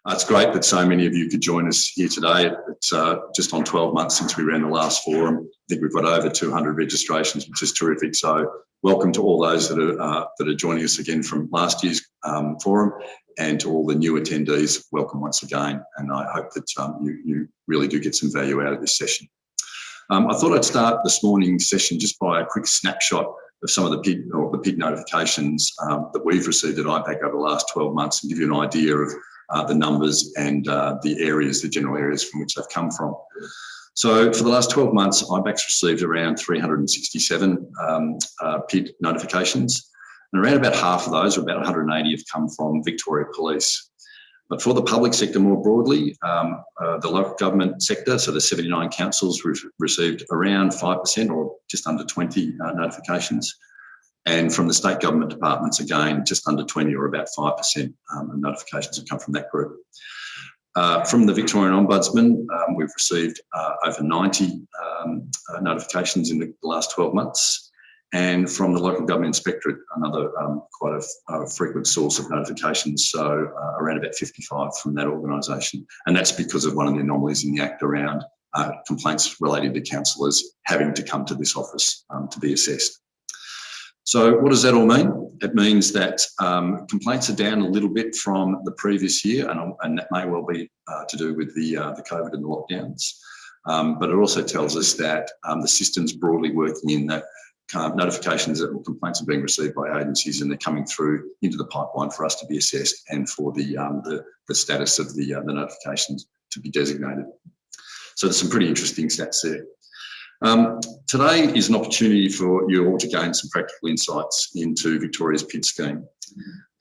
It's great that so many of you could join us here today. It's just on 12 months since we ran the last forum. I think we've got over 200 registrations, which is terrific. So welcome to all those that are joining us again from last year's forum, and to all the new attendees, welcome once again. And I hope that you really do get some value out of this session. I thought I'd start this morning's session just by a quick snapshot of some of the PID notifications that we've received at IBAC over the last 12 months, and give you an idea of the numbers and the general areas from which they've come from. So for the last 12 months, IBAC's received around 367 PID notifications, and around about half of those, or about 180, have come from Victoria Police. But for the public sector more broadly, the local government sector, so the 79 councils, received around 5% or just under 20 notifications. And from the state government departments, again, just under 20 or about 5% of notifications have come from that group. From the Victorian Ombudsman, we've received over 90 notifications in the last 12 months. And from the Local Government Inspectorate, another quite a frequent source of notifications, so around about 55 from that organisation. And that's because of one of the anomalies in the Act around complaints relating to councillors having to come to this office to be assessed. So what does that all mean? It means that complaints are down a little bit from the previous year, and that may well be to do with the COVID and the lockdowns. But it also tells us that the system's broadly working in that notifications or complaints are being received by agencies, and they're coming through into the pipeline for us to be assessed and for the status of the notifications to be designated. So there's some pretty interesting stats there. Today is an opportunity for you all to gain some practical insights into Victoria's PID scheme.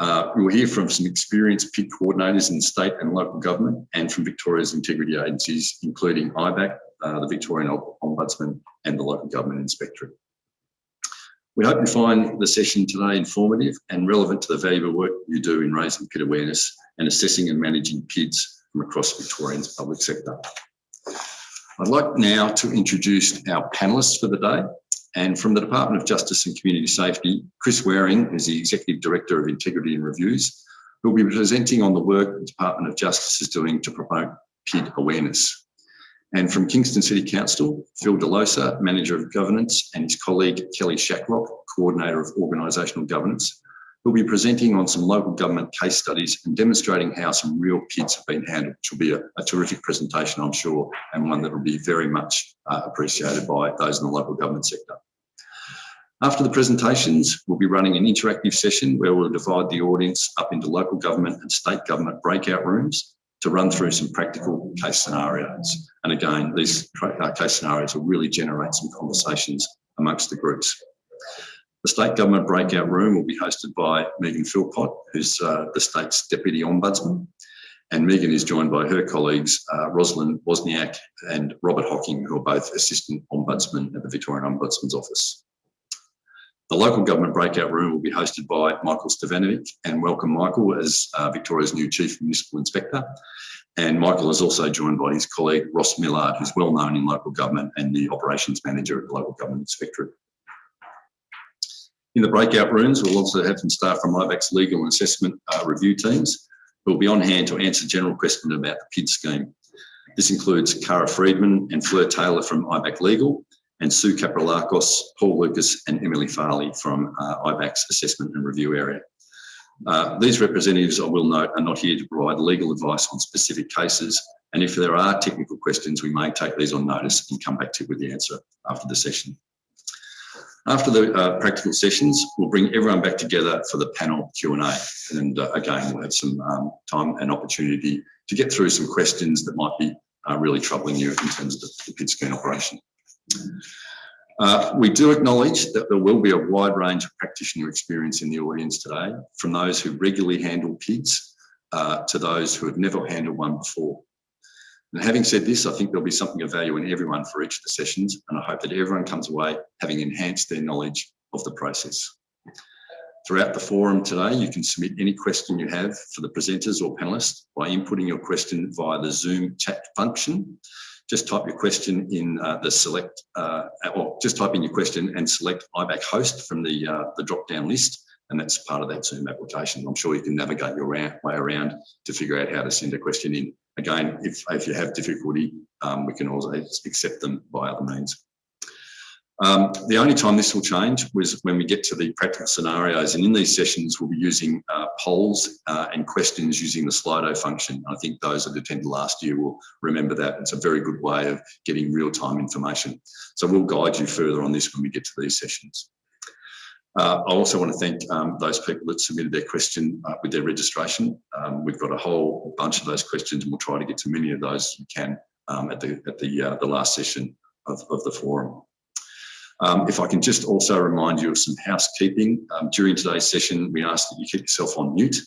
We'll hear from some experienced PID coordinators in state and local government, and from Victoria's integrity agencies, including IBAC, the Victorian Ombudsman, and the Local Government Inspectorate. We hope you find the session today informative and relevant to the valuable work you do in raising PID awareness and assessing and managing PIDs from across Victoria's public sector. I'd like now to introduce our panellists for the day. And from the Department of Justice and Community Safety, Chris Waring is the Executive Director of Integrity and Reviews, who will be presenting on the work the Department of Justice is doing to promote PID awareness. And from Kingston City Council, Phil DeLosa, Manager of Governance, and his colleague Kelly Shacklock, Coordinator of Organisational Governance, who will be presenting on some local government case studies and demonstrating how some real PIDs have been handled, which will be a terrific presentation, I'm sure, and one that will be very much appreciated by those in the local government sector. After the presentations, we'll be running an interactive session where we'll divide the audience up into local government and state government breakout rooms to run through some practical case scenarios. And again, these case scenarios will really generate some conversations amongst the groups. The state government breakout room will be hosted by Megan Philpott, who's the state's Deputy Ombudsman. And Megan is joined by her colleagues, Rosalind Wozniak and Robert Hocking, who are both Assistant Ombudsman at the Victorian Ombudsman's Office. The local government breakout room will be hosted by Michael Stevanovic, and welcome Michael as Victoria's new Chief Municipal Inspector. And Michael is also joined by his colleague Ross Millard, who's well known in local government and the Operations Manager at the Local Government Inspectorate. In the breakout rooms, we'll also have some staff from IBAC's legal and assessment review teams who will be on hand to answer general questions about the PID scheme. This includes Cara Friedman and Fleur Taylor from IBAC Legal, and Sue Caprolakos, Paul Lucas and Emily Farley from IBAC's assessment and review area. These representatives, I will note, are not here to provide legal advice on specific cases, and if there are technical questions, we may take these on notice and come back to you with the answer after the session. After the practical sessions, we'll bring everyone back together for the panel Q&A. And again, we'll have some time and opportunity to get through some questions that might be really troubling you in terms of the PID scheme operation. We do acknowledge that there will be a wide range of practitioner experience in the audience today, from those who regularly handle PIDs to those who have never handled one before. And having said this, I think there'll be something of value in everyone for each of the sessions, and I hope that everyone comes away having enhanced their knowledge of the process. Throughout the forum today, you can submit any question you have for the presenters or panellists by inputting your question via the Zoom chat function. Just type your question in just type in your question and select IBAC host from the drop-down list, and that's part of that Zoom application. I'm sure you can navigate your way around to figure out how to send a question in. Again, if you have difficulty, we can also accept them by other means. The only time this will change was when we get to the practical scenarios, and in these sessions we'll be using polls and questions using the Slido function. I think those that attended last year will remember that. It's a very good way of getting real-time information. So we'll guide you further on this when we get to these sessions. I also want to thank those people that submitted their question with their registration. We've got a whole bunch of those questions, and we'll try to get to many of those as we can at the last session of the forum. If I can just also remind you of some housekeeping. During today's session, we ask that you keep yourself on mute.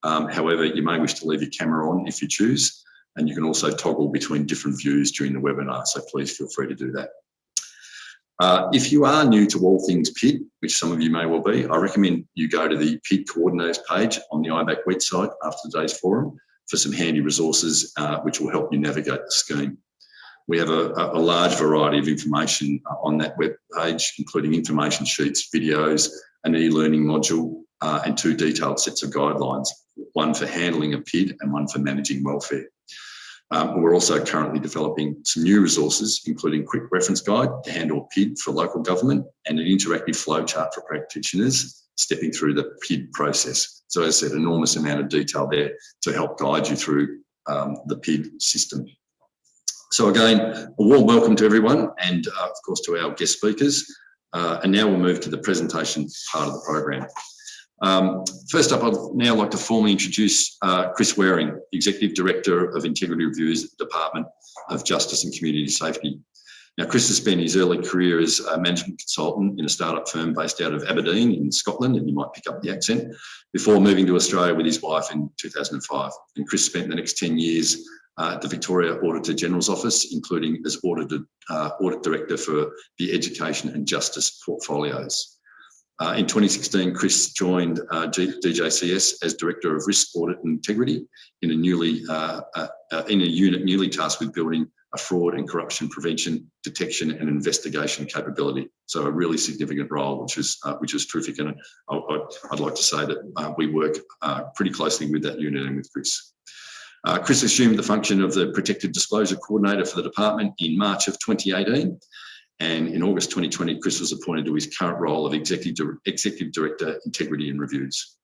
However, you may wish to leave your camera on if you choose, and you can also toggle between different views during the webinar, so please feel free to do that. If you are new to all things PID, which some of you may well be, I recommend you go to the PID coordinators page on the IBAC website after today's forum for some handy resources which will help you navigate the scheme. We have a large variety of information on that web page, including information sheets, videos, an e-learning module, and 2 detailed sets of guidelines, one for handling a PID and one for managing welfare. We're also currently developing some new resources, including a quick reference guide to handle PID for local government and an interactive flowchart for practitioners stepping through the PID process. So as I said, enormous amount of detail there to help guide you through the PID system. So again, a warm welcome to everyone and of course to our guest speakers. And now we'll move to the presentation part of the program. First up, I'd now like to formally introduce Chris Waring, Executive Director of Integrity Reviews at the Department of Justice and Community Safety. Now, Chris has spent his early career as a management consultant in a startup firm based out of Aberdeen in Scotland, and you might pick up the accent, before moving to Australia with his wife in 2005. And Chris spent the next 10 years at the Victoria Auditor General's Office, including as Audit Director for the Education and Justice portfolios. In 2016, Chris joined DJCS as Director of Risk, Audit and Integrity in a unit newly tasked with building a fraud and corruption prevention, detection and investigation capability. So a really significant role, which is terrific. And I'd like to say that we work pretty closely with that unit and with Chris. Chris assumed the function of the Protected Disclosure Coordinator for the department in March of 2018. And in August 2020, Chris was appointed to his current role of Executive Director, Integrity and Reviews.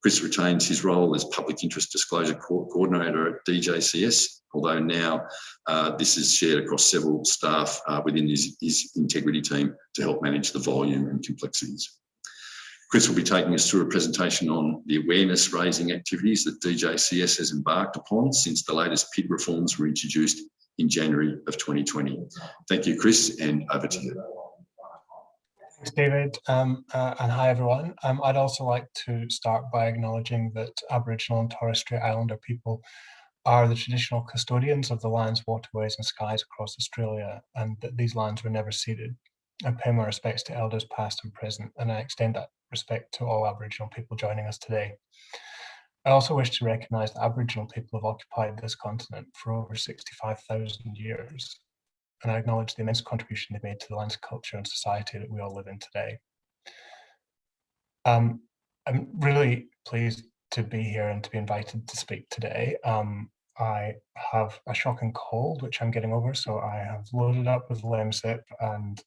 Chris retains his role as Public Interest Disclosure Coordinator at DJCS, although now this is shared across several staff within his integrity team to help manage the volume and complexities. Chris will be taking us through a presentation on the awareness raising activities that DJCS has embarked upon since the latest PID reforms were introduced in January of 2020. Thank you, Chris, and over to you. Thanks, David, and hi, everyone. I'd also like to start by acknowledging that Aboriginal and Torres Strait Islander people are the traditional custodians of the lands, waterways and skies across Australia, and that these lands were never ceded. I pay my respects to elders past and present, and I extend that respect to all Aboriginal people joining us today. I also wish to recognise that Aboriginal people have occupied this continent for over 65,000 years, and I acknowledge the immense contribution they made to the land's culture and society that we all live in today. I'm really pleased to be here and to be invited to speak today. I have a shocking cold, which I'm getting over, so I have loaded up with Lemsip, and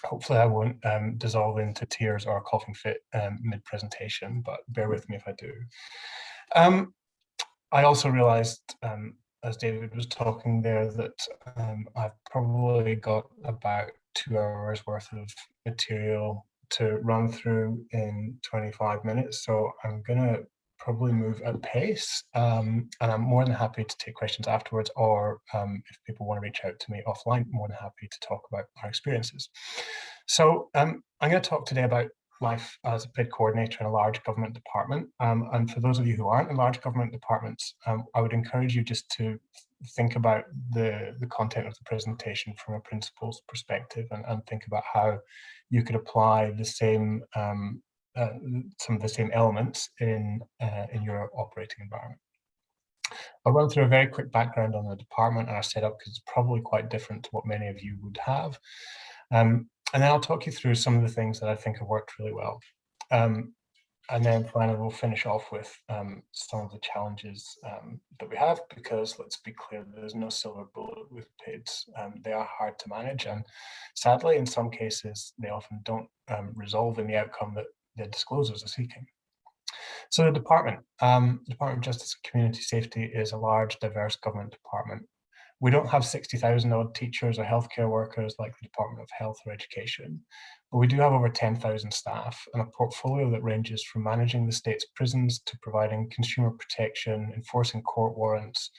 hopefully I won't dissolve into tears or a coughing fit mid-presentation, but bear with me if I do. I also realised, as David was talking there, that I've probably got about 2 hours worth of material to run through in 25 minutes, so I'm going to probably move at pace, and I'm more than happy to take questions afterwards, or if people want to reach out to me offline, more than happy to talk about our experiences. So I'm going to talk today about life as a PID coordinator in a large government department, and for those of you who aren't in large government departments, I would encourage you just to think about the content of the presentation from a principal's perspective, and think about how you could apply the same some of the same elements in your operating environment. I'll run through a very quick background on the department and our setup, because it's probably quite different to what many of you would have. And then I'll talk you through some of the things that I think have worked really well. And then finally, we'll finish off with some of the challenges that we have, because let's be clear, there's no silver bullet with PIDs. They are hard to manage, and sadly, in some cases, they often don't resolve in the outcome that the disclosures are seeking. So the Department of Justice and Community Safety is a large, diverse government department. We don't have 60,000 odd teachers or healthcare workers like the Department of Health or Education, but we do have over 10,000 staff and a portfolio that ranges from managing the state's prisons to providing consumer protection, enforcing court warrants,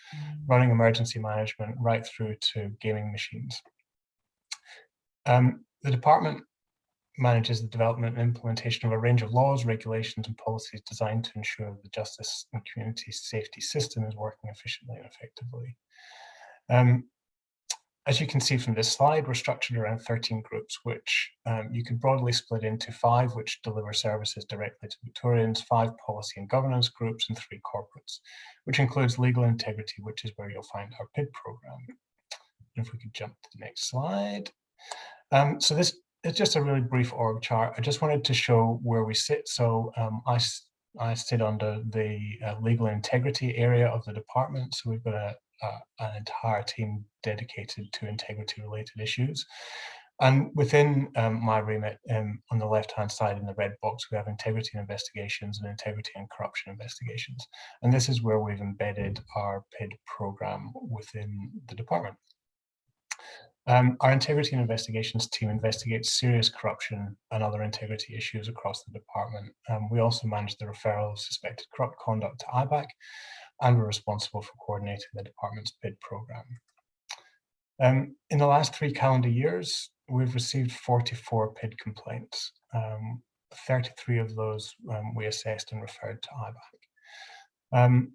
running emergency management, right through to gaming machines. The department manages the development and implementation of a range of laws, regulations, and policies designed to ensure the justice and community safety system is working efficiently and effectively. As you can see from this slide, we're structured around 13 groups, which you can broadly split into 5 which deliver services directly to Victorians, 5 policy and governance groups, and 3 corporates, which includes legal integrity, which is where you'll find our PID program. If we could jump to the next slide. So this is just a really brief org chart. I just wanted to show where we sit. So I sit under the legal integrity area of the department. So we've got an entire team dedicated to integrity related issues. And within my remit, on the left-hand side in the red box, we have integrity investigations and integrity and corruption investigations. And this is where we've embedded our PID program within the department. Our integrity and investigations team investigates serious corruption and other integrity issues across the department. We also manage the referral of suspected corrupt conduct to IBAC, and we're responsible for coordinating the department's PID program. In the last 3 calendar years, we've received 44 PID complaints. 33 of those we assessed and referred to IBAC.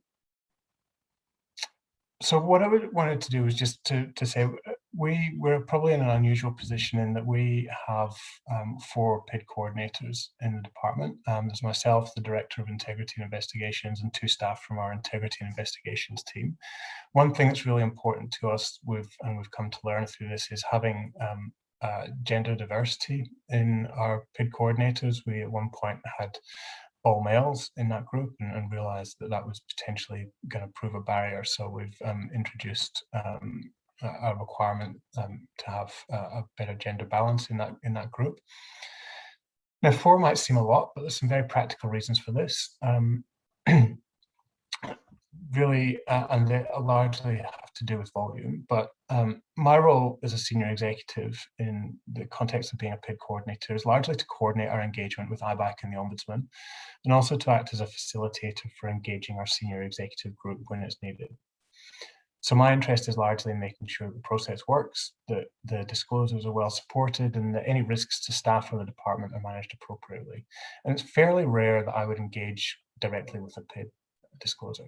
So what I wanted to do was just to say we're probably in an unusual position in that we have 4 PID coordinators in the department. There's myself, the Director of Integrity and Investigations, and 2 staff from our Integrity and Investigations team. One thing that's really important to us, we've come to learn through this, is having gender diversity in our PID coordinators. We at one point had all males in that group and realized that that was potentially going to prove a barrier. So we've introduced a requirement to have a better gender balance in that group. Now, 4 might seem a lot, but there's some very practical reasons for this. Really, and they largely have to do with volume, but my role as a senior executive in the context of being a PID coordinator is largely to coordinate our engagement with IBAC and the Ombudsman, and also to act as a facilitator for engaging our senior executive group when it's needed. So my interest is largely in making sure the process works, that the disclosures are well supported, and that any risks to staff or the department are managed appropriately. And it's fairly rare that I would engage directly with a PID disclosure.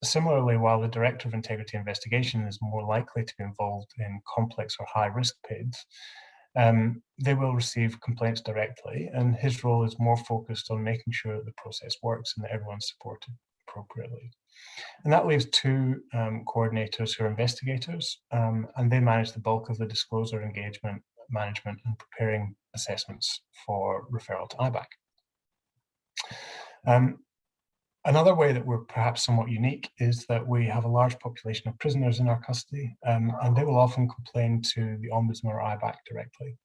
Similarly, while the Director of Integrity Investigation is more likely to be involved in complex or high-risk PIDs, they will receive complaints directly, and his role is more focused on making sure that the process works and that everyone's supported appropriately. And that leaves 2 coordinators who are investigators, and they manage the bulk of the disclosure engagement, management, and preparing assessments for referral to IBAC. Another way that we're perhaps somewhat unique is that we have a large population of prisoners in our custody, and they will often complain to the Ombudsman or IBAC directly.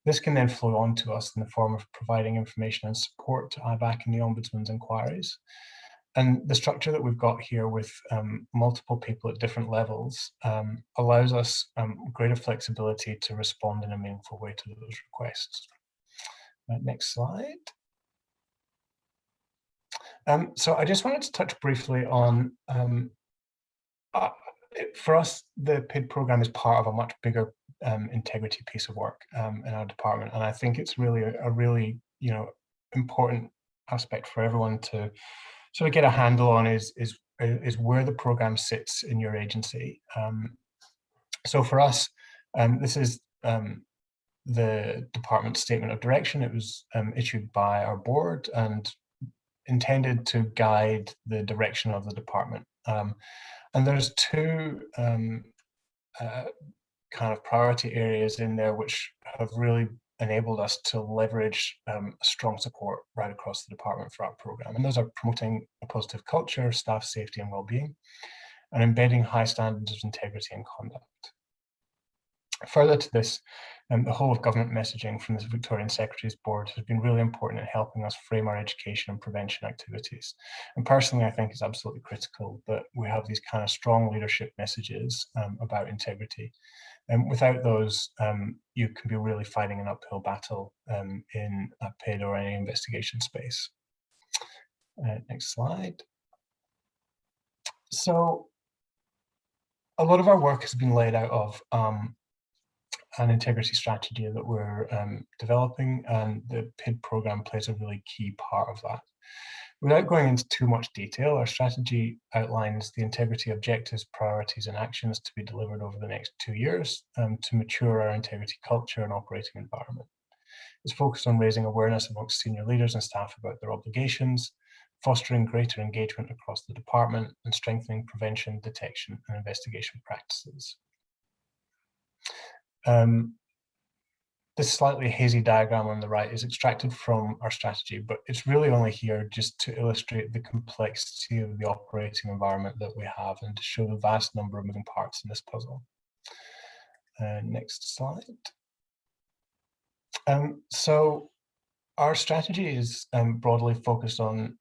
This can then flow on to us in the form of providing information and support to IBAC and the Ombudsman's inquiries. And the structure that we've got here with multiple people at different levels allows us greater flexibility to respond in a meaningful way to those requests. Next slide. So I just wanted to touch briefly on, for us, the PID program is part of a much bigger integrity piece of work in our department, and I think it's really a really important aspect for everyone to sort of get a handle on is where the program sits in your agency. So for us, this is the department's statement of direction. It was issued by our board and intended to guide the direction of the department. And there's 2 kind of priority areas in there which have really enabled us to leverage strong support right across the department for our program. And those are promoting a positive culture, staff safety and well-being, and embedding high standards of integrity and conduct. Further to this, the whole of government messaging from the Victorian Secretary's Board has been really important in helping us frame our education and prevention activities. And personally, I think it's absolutely critical that we have these kind of strong leadership messages about integrity. And without those, you can be really fighting an uphill battle in a PID or any investigation space. Next slide. So a lot of our work has been laid out of an integrity strategy that we're developing, and the PID program plays a really key part of that. Without going into too much detail, our strategy outlines the integrity objectives, priorities, and actions to be delivered over the next 2 years to mature our integrity culture and operating environment. It's focused on raising awareness amongst senior leaders and staff about their obligations, fostering greater engagement across the department, and strengthening prevention, detection, and investigation practices. This slightly hazy diagram on the right is extracted from our strategy, but it's really only here just to illustrate the complexity of the operating environment that we have and to show the vast number of moving parts in this puzzle. Next slide. So our strategy is broadly focused on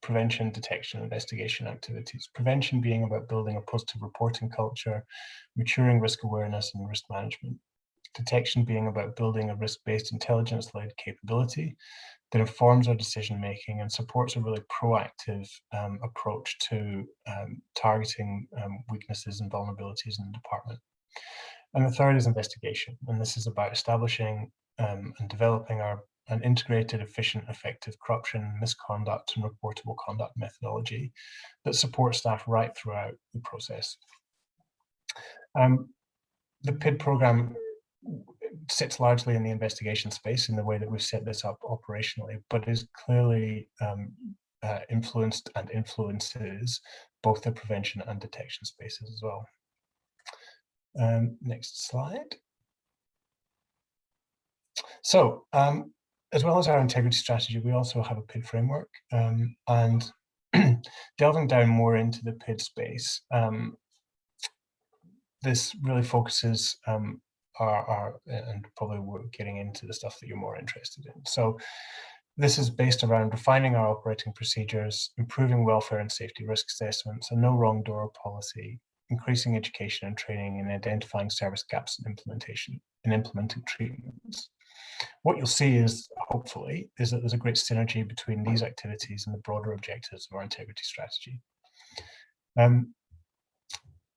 prevention, detection, investigation activities. Prevention being about building a positive reporting culture, maturing risk awareness and risk management. Detection being about building a risk-based intelligence-led capability that informs our decision-making and supports a really proactive approach to targeting weaknesses and vulnerabilities in the department. And the third is investigation, and this is about establishing and developing an integrated, efficient, effective corruption, misconduct, and reportable conduct methodology that supports staff right throughout the process. The PID program sits largely in the investigation space in the way that we've set this up operationally, but is clearly influenced and influences both the prevention and detection spaces as well. Next slide. So, as well as our integrity strategy, we also have a PID framework, and delving down more into the PID space, this really focuses and probably we're getting into the stuff that you're more interested in. So this is based around refining our operating procedures, improving welfare and safety risk assessments, a no wrong door policy, increasing education and training, and identifying service gaps in implementation and implementing treatments. What you'll see is, hopefully, is that there's a great synergy between these activities and the broader objectives of our integrity strategy.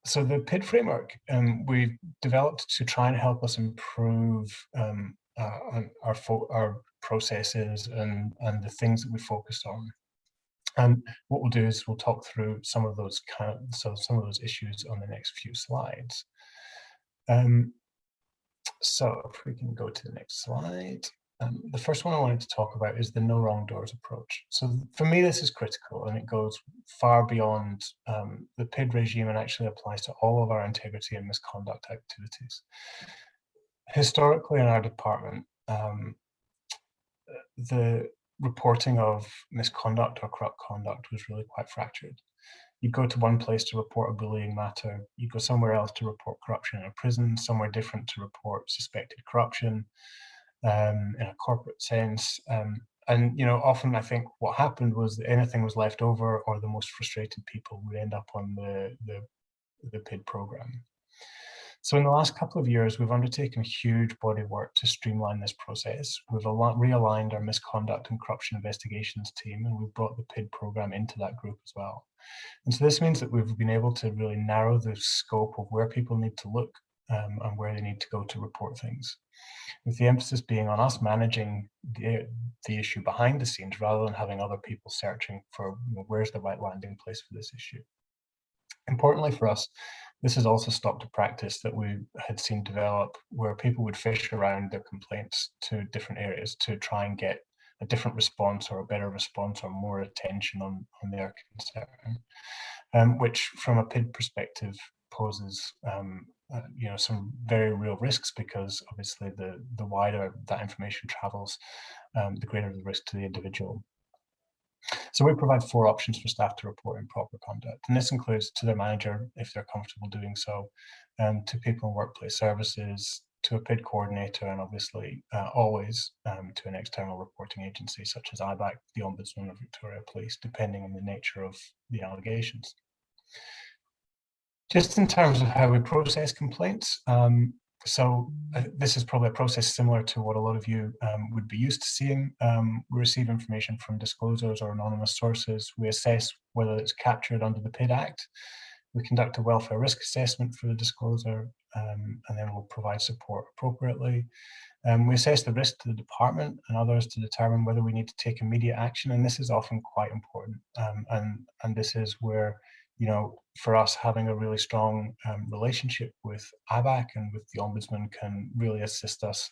So the PID framework we've developed to try and help us improve our processes and the things that we focused on. And what we'll do is we'll talk through some of those issues on the next few slides. So if we can go to the next slide. The first one I wanted to talk about is the no wrong doors approach. So for me, this is critical, and it goes far beyond the PID regime and actually applies to all of our integrity and misconduct activities. Historically in our department, the reporting of misconduct or corrupt conduct was really quite fractured. You go to one place to report a bullying matter, you go somewhere else to report corruption in a prison, somewhere different to report suspected corruption in a corporate sense. And often I think what happened was that anything was left over, or the most frustrated people would end up on the PID program. So in the last couple of years, we've undertaken a huge body of work to streamline this process. We've realigned our misconduct and corruption investigations team, and we've brought the PID program into that group as well. And so this means that we've been able to really narrow the scope of where people need to look and where they need to go to report things, with the emphasis being on us managing the issue behind the scenes rather than having other people searching for where's the right landing place for this issue. Importantly for us, this has also stopped a practice that we had seen develop where people would fish around their complaints to different areas to try and get a different response or a better response or more attention on their concern, which from a PID perspective poses some very real risks, because obviously the wider that information travels, the greater the risk to the individual. So we provide 4 options for staff to report improper conduct, and this includes to their manager if they're comfortable doing so, to people in workplace services, to a PID coordinator, and obviously always to an external reporting agency such as IBAC, the Ombudsman, or Victoria Police, depending on the nature of the allegations. Just in terms of how we process complaints, so this is probably a process similar to what a lot of you would be used to seeing. We receive information from disclosures or anonymous sources. We assess whether it's captured under the PID Act. We conduct a welfare risk assessment for the disclosure, and then we'll provide support appropriately. We assess the risk to the department and others to determine whether we need to take immediate action, and this is often quite important. And this is where, for us, having a really strong relationship with IBAC and with the Ombudsman can really assist us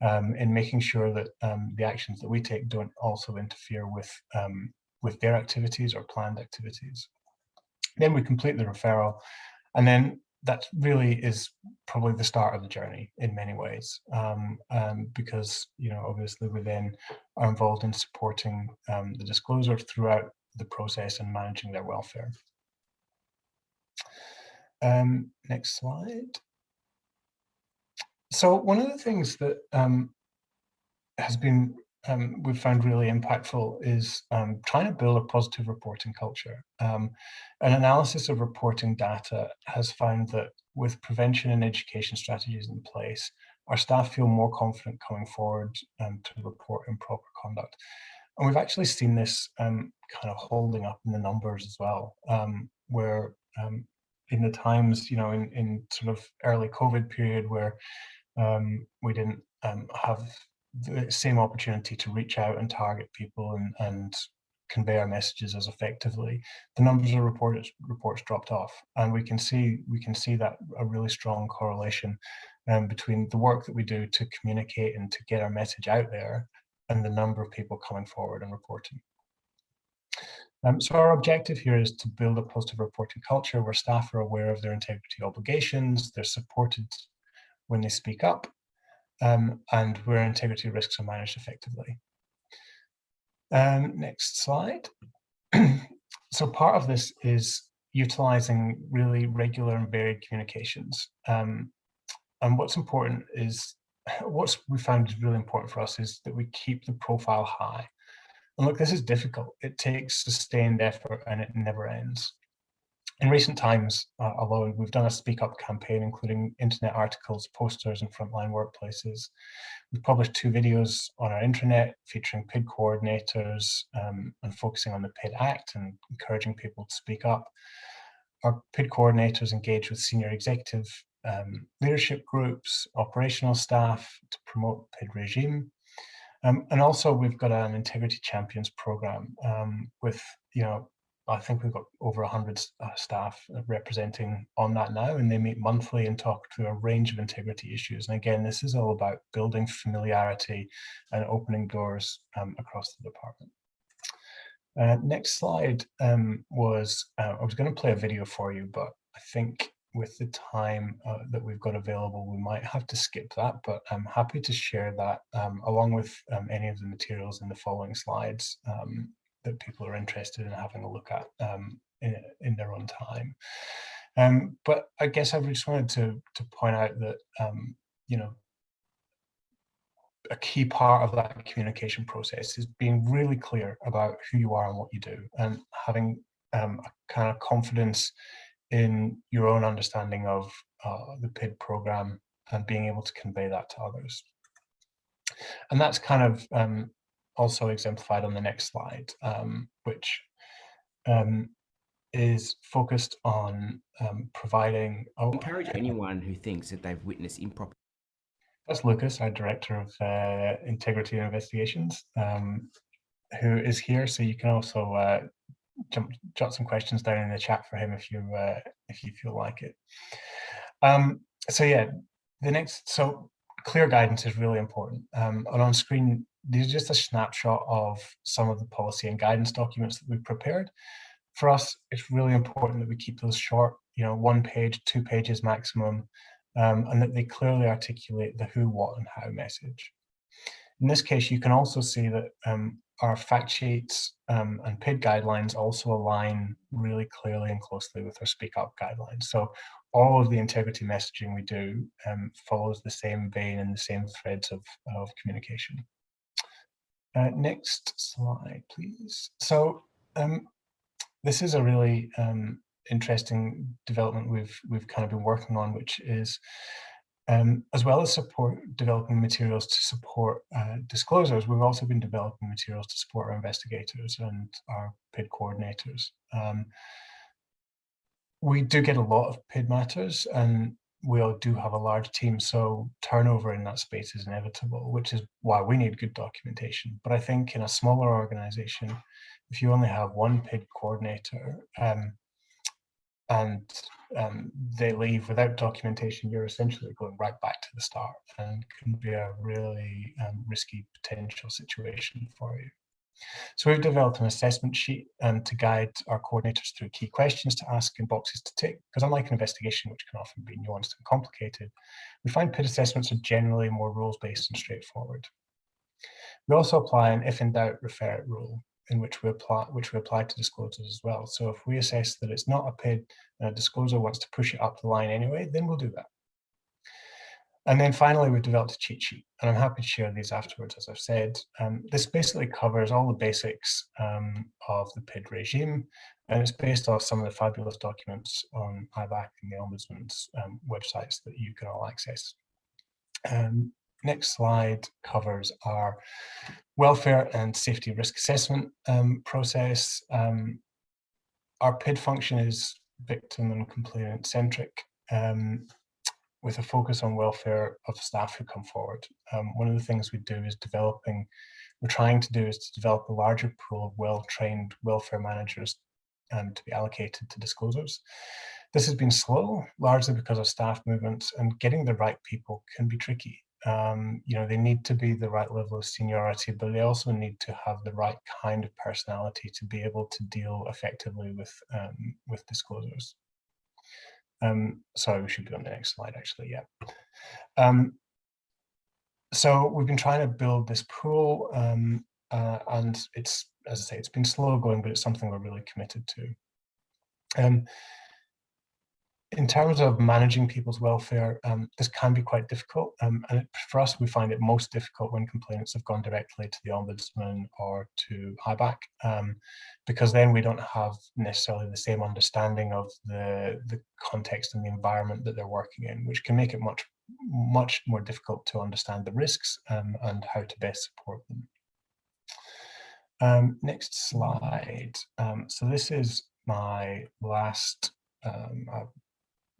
in making sure that the actions that we take don't also interfere with their activities or planned activities. Then we complete the referral, and then that really is probably the start of the journey in many ways, because obviously we then are involved in supporting the disclosure throughout the process and managing their welfare. Next slide. So one of the things that has been we've found really impactful is trying to build a positive reporting culture. An analysis of reporting data has found that with prevention and education strategies in place, our staff feel more confident coming forward to report improper conduct. And we've actually seen this kind of holding up in the numbers as well, where in the times, in sort of early COVID period where we didn't have the same opportunity to reach out and target people and convey our messages as effectively, the numbers of reports dropped off, and we can see that a really strong correlation between the work that we do to communicate and to get our message out there and the number of people coming forward and reporting. So our objective here is to build a positive reporting culture where staff are aware of their integrity obligations, they're supported when they speak up, and where integrity risks are managed effectively. Next slide. So part of this is utilizing really regular and varied communications. And what's important is, what we found is really important for us is that we keep the profile high. And look, this is difficult. It takes sustained effort and it never ends. In recent times alone, we've done a Speak Up campaign, including internet articles, posters, and frontline workplaces. We've published 2 videos on our intranet featuring PID coordinators and focusing on the PID Act and encouraging people to speak up. Our PID coordinators engage with senior executive leadership groups, operational staff to promote PID regime. And also we've got an Integrity Champions program with, I think we've got over 100 staff representing on that now, and they meet monthly and talk through a range of integrity issues. And again, this is all about building familiarity and opening doors across the department. Next slide I was going to play a video for you, but I think with the time that we've got available, we might have to skip that, but I'm happy to share that along with any of the materials in the following slides that people are interested in having a look at in their own time. But I guess I just wanted to point out that, a key part of that communication process is being really clear about who you are and what you do, and having a kind of confidence in your own understanding of the PID program and being able to convey that to others. And that's kind of also exemplified on the next slide, which is focused on providing... Encourage anyone who thinks that they've witnessed improper... That's Lucas, our Director of Integrity and Investigations, who is here, so you can also jot some questions down in the chat for him if you feel like it. So yeah, so clear guidance is really important. And on screen, these are just a snapshot of some of the policy and guidance documents that we've prepared. For us, it's really important that we keep those short, 1 page, 2 pages maximum, and that they clearly articulate the who, what, and how message. In this case, you can also see that our fact sheets and PID guidelines also align really clearly and closely with our Speak Up guidelines. So all of the integrity messaging we do follows the same vein and the same threads of communication. Next slide, please. So this is a really interesting development we've kind of been working on, which is as well as developing materials to support disclosures, we've also been developing materials to support our investigators and our PID coordinators. We do get a lot of PID matters, and we all do have a large team, so turnover in that space is inevitable, which is why we need good documentation. But I think in a smaller organization, if you only have one PID coordinator and they leave without documentation, you're essentially going right back to the start, and can be a really risky potential situation for you. So we've developed an assessment sheet to guide our coordinators through key questions to ask and boxes to tick, because unlike an investigation, which can often be nuanced and complicated, we find PID assessments are generally more rules-based and straightforward. We also apply an if in doubt, refer it rule, in which we apply to disclosures as well. So if we assess that it's not a PID and a disclosure wants to push it up the line anyway, then we'll do that. And then finally, we've developed a cheat sheet, and I'm happy to share these afterwards, as I've said. This basically covers all the basics of the PID regime, and it's based off some of the fabulous documents on IBAC and the Ombudsman's websites that you can all access. Next slide covers our welfare and safety risk assessment process. Our PID function is victim and complainant centric, with a focus on welfare of staff who come forward. One of the things we're trying to do is to develop a larger pool of well-trained welfare managers to be allocated to disclosures. This has been slow, largely because of staff movements, and getting the right people can be tricky. They need to be the right level of seniority, but they also need to have the right kind of personality to be able to deal effectively with disclosures. Sorry, we should be on the next slide, actually, yeah. So we've been trying to build this pool, and it's, as I say, it's been slow going, but it's something we're really committed to. In terms of managing people's welfare, this can be quite difficult, and for us, we find it most difficult when complainants have gone directly to the Ombudsman or to IBAC, because then we don't have necessarily the same understanding of the context and the environment that they're working in, which can make it much more difficult to understand the risks and how to best support them. Next slide. So this is my last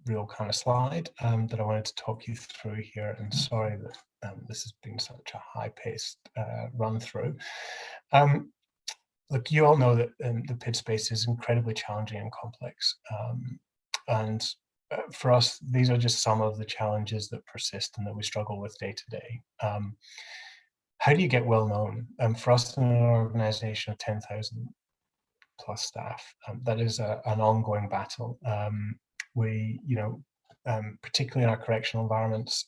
real kind of slide that I wanted to talk you through here, and sorry that this has been such a high-paced run through. Look, you all know that the PID space is incredibly challenging and complex, and for us, these are just some of the challenges that persist and that we struggle with day to day. How do you get well known? For us in an organisation of 10,000 plus staff, that is an ongoing battle. We, particularly in our correctional environments,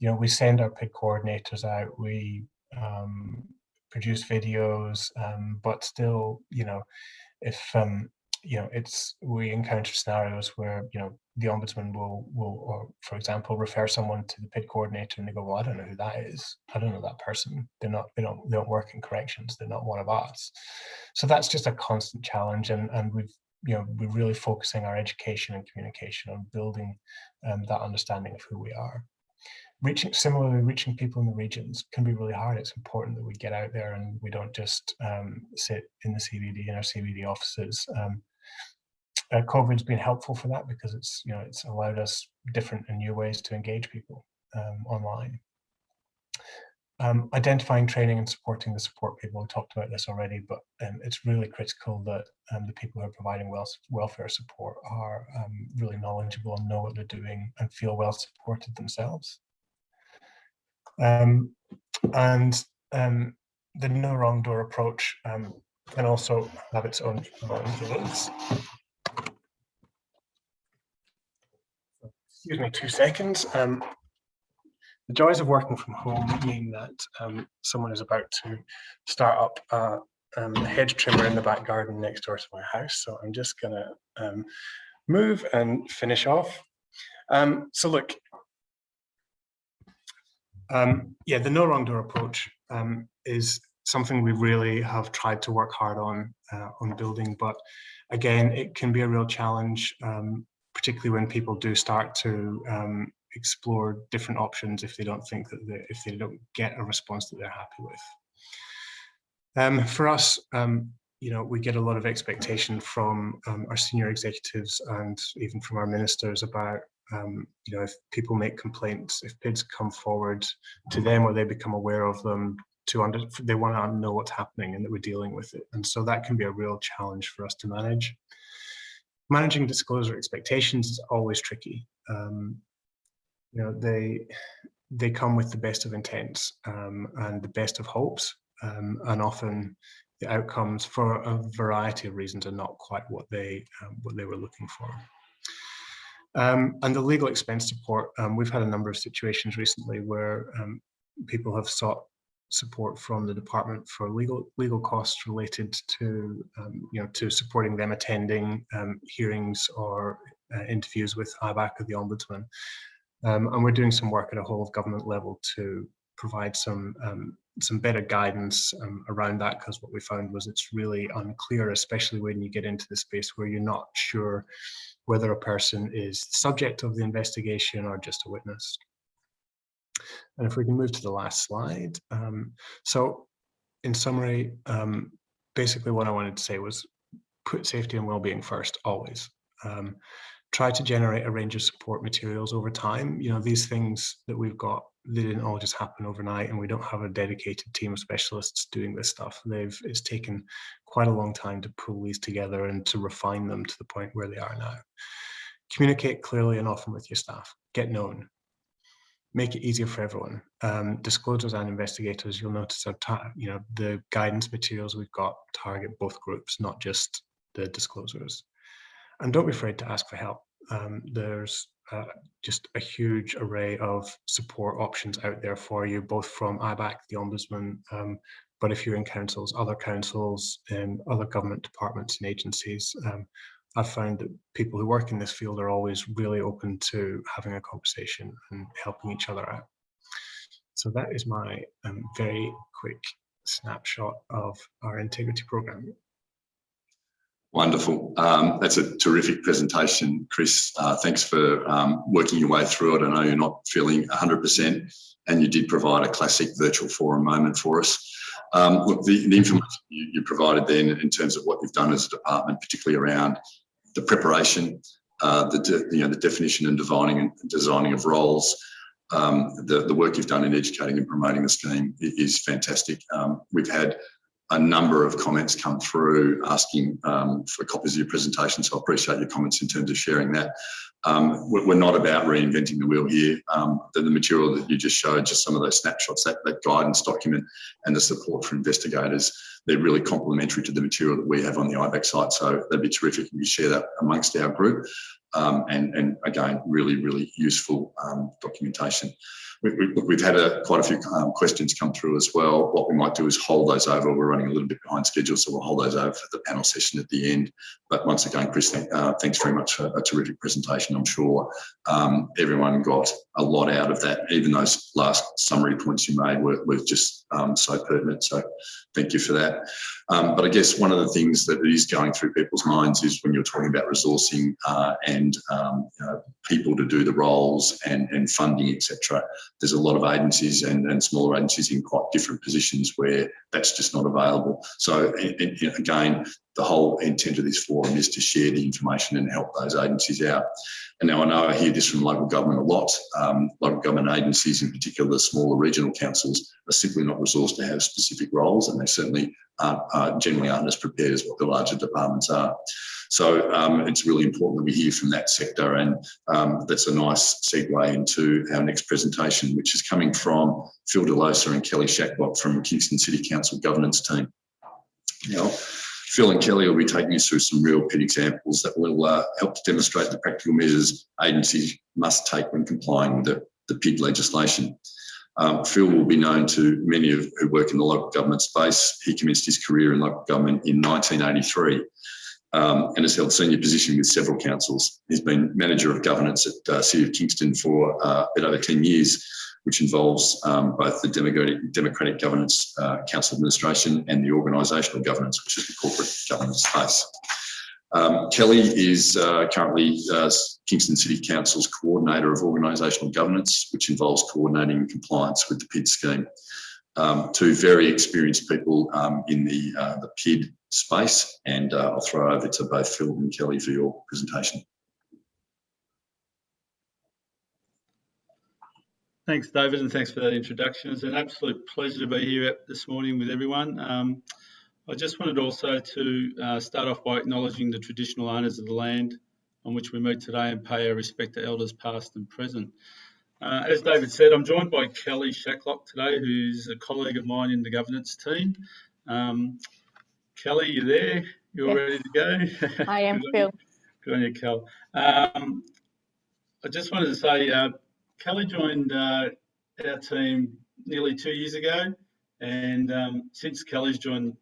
we send our PID coordinators out, we produce videos, but still, if we encounter scenarios where the Ombudsman will, or for example, refer someone to the PID coordinator, and they go, well, I don't know who that is. I don't know that person. They don't work in corrections. They're not one of us. So that's just a constant challenge, and we're really focusing our education and communication on building that understanding of who we are. Similarly, reaching people in the regions can be really hard. It's important that we get out there and we don't just sit in the CBD, in our CBD offices. COVID's been helpful for that because it's allowed us different and new ways to engage people online. Identifying, training and supporting the support people. We talked about this already, but it's really critical that the people who are providing welfare support are really knowledgeable and know what they're doing and feel well supported themselves. And the no wrong door approach. can also have its own challenges. Excuse me 2 seconds. The joys of working from home mean that someone is about to start up a hedge trimmer in the back garden next door to my house. So I'm just going to move and finish off. So look, yeah, the no wrong door approach is something we really have tried to work hard on building, but again, it can be a real challenge, particularly when people do start to explore different options if they don't think that if they don't get a response that they're happy with. For us, you know, we get a lot of expectation from our senior executives and even from our ministers about you know, if people make complaints, if PIDs come forward to them or they become aware of them, they want to know what's happening and that we're dealing with it. And so that can be a real challenge for us to manage. Managing disclosure expectations is always tricky. You know, they come with the best of intents and the best of hopes, and often the outcomes for a variety of reasons are not quite what they were looking for. And the legal expense support, we've had a number of situations recently where people have sought support from the department for legal costs related to you know, to supporting them attending hearings or interviews with IBAC or the Ombudsman. And we're doing some work at a whole of government level to provide some better guidance around that, because what we found was it's really unclear, especially when you get into the space where you're not sure whether a person is the subject of the investigation or just a witness. And if we can move to the last slide. So in summary, basically what I wanted to say was put safety and well-being first, always. Try to generate a range of support materials over time. You know, these things that we've got, they didn't all just happen overnight, and we don't have a dedicated team of specialists doing this stuff. It's taken quite a long time to pull these together and to refine them to the point where they are now. Communicate clearly and often with your staff. Get known. Make it easier for everyone. Disclosures and investigators, you'll notice you know, the guidance materials we've got target both groups, not just the disclosures. And don't be afraid to ask for help. There's just a huge array of support options out there for you, both from IBAC, the Ombudsman, but if you're in councils, other councils, and other government departments and agencies, I've found that people who work in this field are always really open to having a conversation and helping each other out. So that is my very quick snapshot of our integrity program. Wonderful. That's a terrific presentation, Chris. Thanks for working your way through it. I know you're not feeling 100%, and you did provide a classic virtual forum moment for us. Look, the information you provided then in terms of what you've done as a department, particularly around the preparation, the definition and designing of roles, the work you've done in educating and promoting the scheme is fantastic. We've had a number of comments come through asking for copies of your presentation, so I appreciate your comments in terms of sharing that. We're not about reinventing the wheel here. The material that you just showed, just some of those snapshots, that guidance document and the support for investigators, they're really complementary to the material that we have on the IBAC site, so that'd be terrific if you share that amongst our group. And again, really, really useful documentation. We've had quite a few questions come through as well. What we might do is hold those over. We're running a little bit behind schedule, so we'll hold those over for the panel session at the end. But once again, Chris, thanks very much for a terrific presentation. I'm sure everyone got a lot out of that. Even those last summary points you made were just so pertinent. So thank you for that. But I guess one of the things that is going through people's minds is when you're talking about resourcing and people to do the roles and funding, etc. There's a lot of agencies and smaller agencies in quite different positions where that's just not available. So again, the whole intent of this forum is to share the information and help those agencies out. And now I know I hear this from local government a lot. Local government agencies, in particular the smaller regional councils, are simply not resourced to have specific roles, and they certainly generally aren't as prepared as what the larger departments are. So it's really important that we hear from that sector, and that's a nice segue into our next presentation, which is coming from Phil DeLosa and Kelly Shackbot from Kingston City Council governance team. Now, Phil and Kelly will be taking us through some real PID examples that will help to demonstrate the practical measures agencies must take when complying with the PID legislation. Phil will be known to many who work in the local government space. He commenced his career in local government in 1983 and has held senior position with several councils. He's been Manager of Governance at City of Kingston for a bit over 10 years, which involves both the Democratic Governance Council Administration and the organisational governance, which is the corporate governance space. Kelly is currently Kingston City Council's Coordinator of Organisational Governance, which involves coordinating compliance with the PID scheme. Two very experienced people in the PID space, and I'll throw over to both Phil and Kelly for your presentation. Thanks, David, and thanks for that introduction. It's an absolute pleasure to be here this morning with everyone. I just wanted also to start off by acknowledging the traditional owners of the land on which we meet today and pay our respect to elders past and present. As David said, I'm joined by Kelly Shacklock today, who's a colleague of mine in the governance team. Kelly, you there? You're ready to go? I am, Phil. Good on you, Kel. I just wanted to say, Kelly joined our team nearly 2 years ago, and since Kelly's joined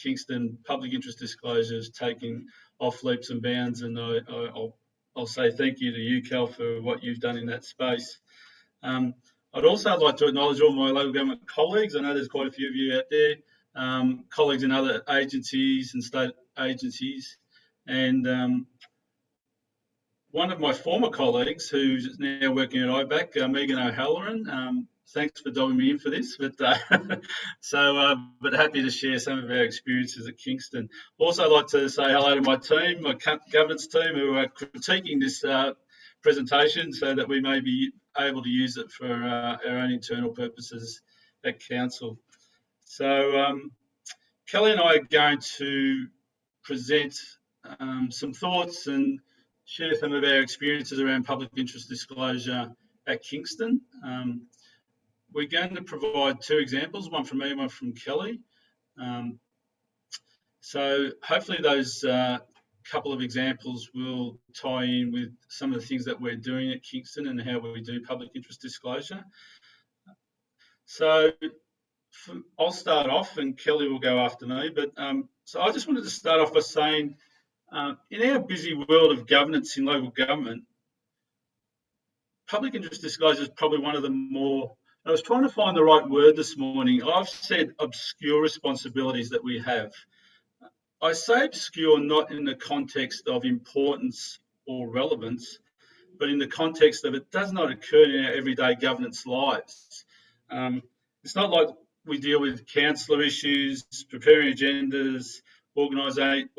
Kingston, public interest disclosure has taken off leaps and bounds, and I'll say thank you to you, Kel, for what you've done in that space. I'd also like to acknowledge all my local government colleagues. I know there's quite a few of you out there, colleagues in other agencies and state agencies, and one of my former colleagues who's now working at IBAC, Megan O'Halloran, thanks for dobbing me in for this, but but happy to share some of our experiences at Kingston. Also, I'd like to say hello to my team, my governance team, who are critiquing this presentation so that we may be able to use it for our own internal purposes at council. So Kelly and I are going to present some thoughts and share some of our experiences around public interest disclosure at Kingston. We're going to provide two examples, one from me and one from Kelly. So hopefully those couple of examples will tie in with some of the things that we're doing at Kingston and how we do public interest disclosure. So I'll start off and Kelly will go after me. But so I just wanted to start off by saying, in our busy world of governance in local government, public interest disclosure is probably one of the more, I was trying to find the right word this morning. I've said obscure responsibilities that we have. I say obscure not in the context of importance or relevance, but in the context of it does not occur in our everyday governance lives. It's not like we deal with councillor issues, preparing agendas, organising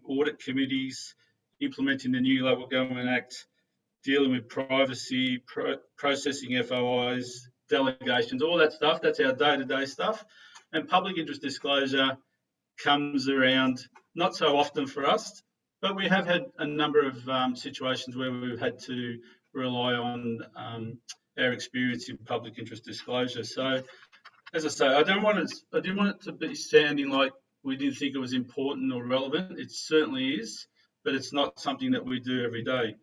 audit committees, implementing the new Local Government Act, dealing with privacy, processing FOIs, delegations, all that stuff. That's our day-to-day stuff. And public interest disclosure comes around not so often for us, but we have had a number of situations where we've had to rely on our experience in public interest disclosure. So, as I say, I didn't want it to be sounding like we didn't think it was important or relevant. It certainly is, but it's not something that we do every day.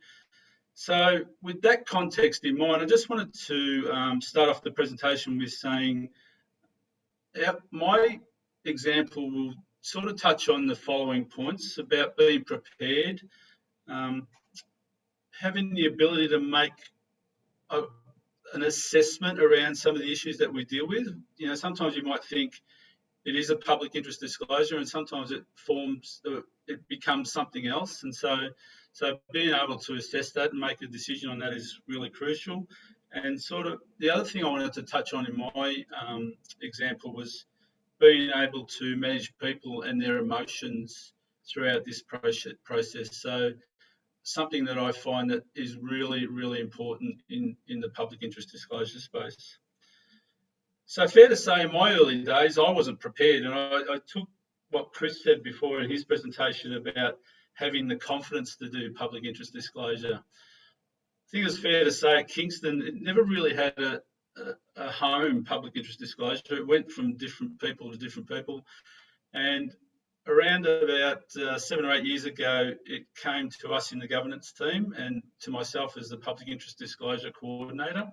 So with that context in mind, I just wanted to start off the presentation with saying my example will sort of touch on the following points about being prepared, having the ability to make an assessment around some of the issues that we deal with. You know, sometimes you might think it is a public interest disclosure, and sometimes it becomes something else. And so being able to assess that and make a decision on that is really crucial. And sort of the other thing I wanted to touch on in my example was being able to manage people and their emotions throughout this process. So something that I find that is really, really important in the public interest disclosure space. So fair to say, in my early days, I wasn't prepared, and I took what Chris said before in his presentation about having the confidence to do public interest disclosure. I think it's fair to say at Kingston, it never really had a home public interest disclosure. It went from different people to different people. And around about 7 or 8 years ago, it came to us in the governance team and to myself as the Public Interest Disclosure Coordinator.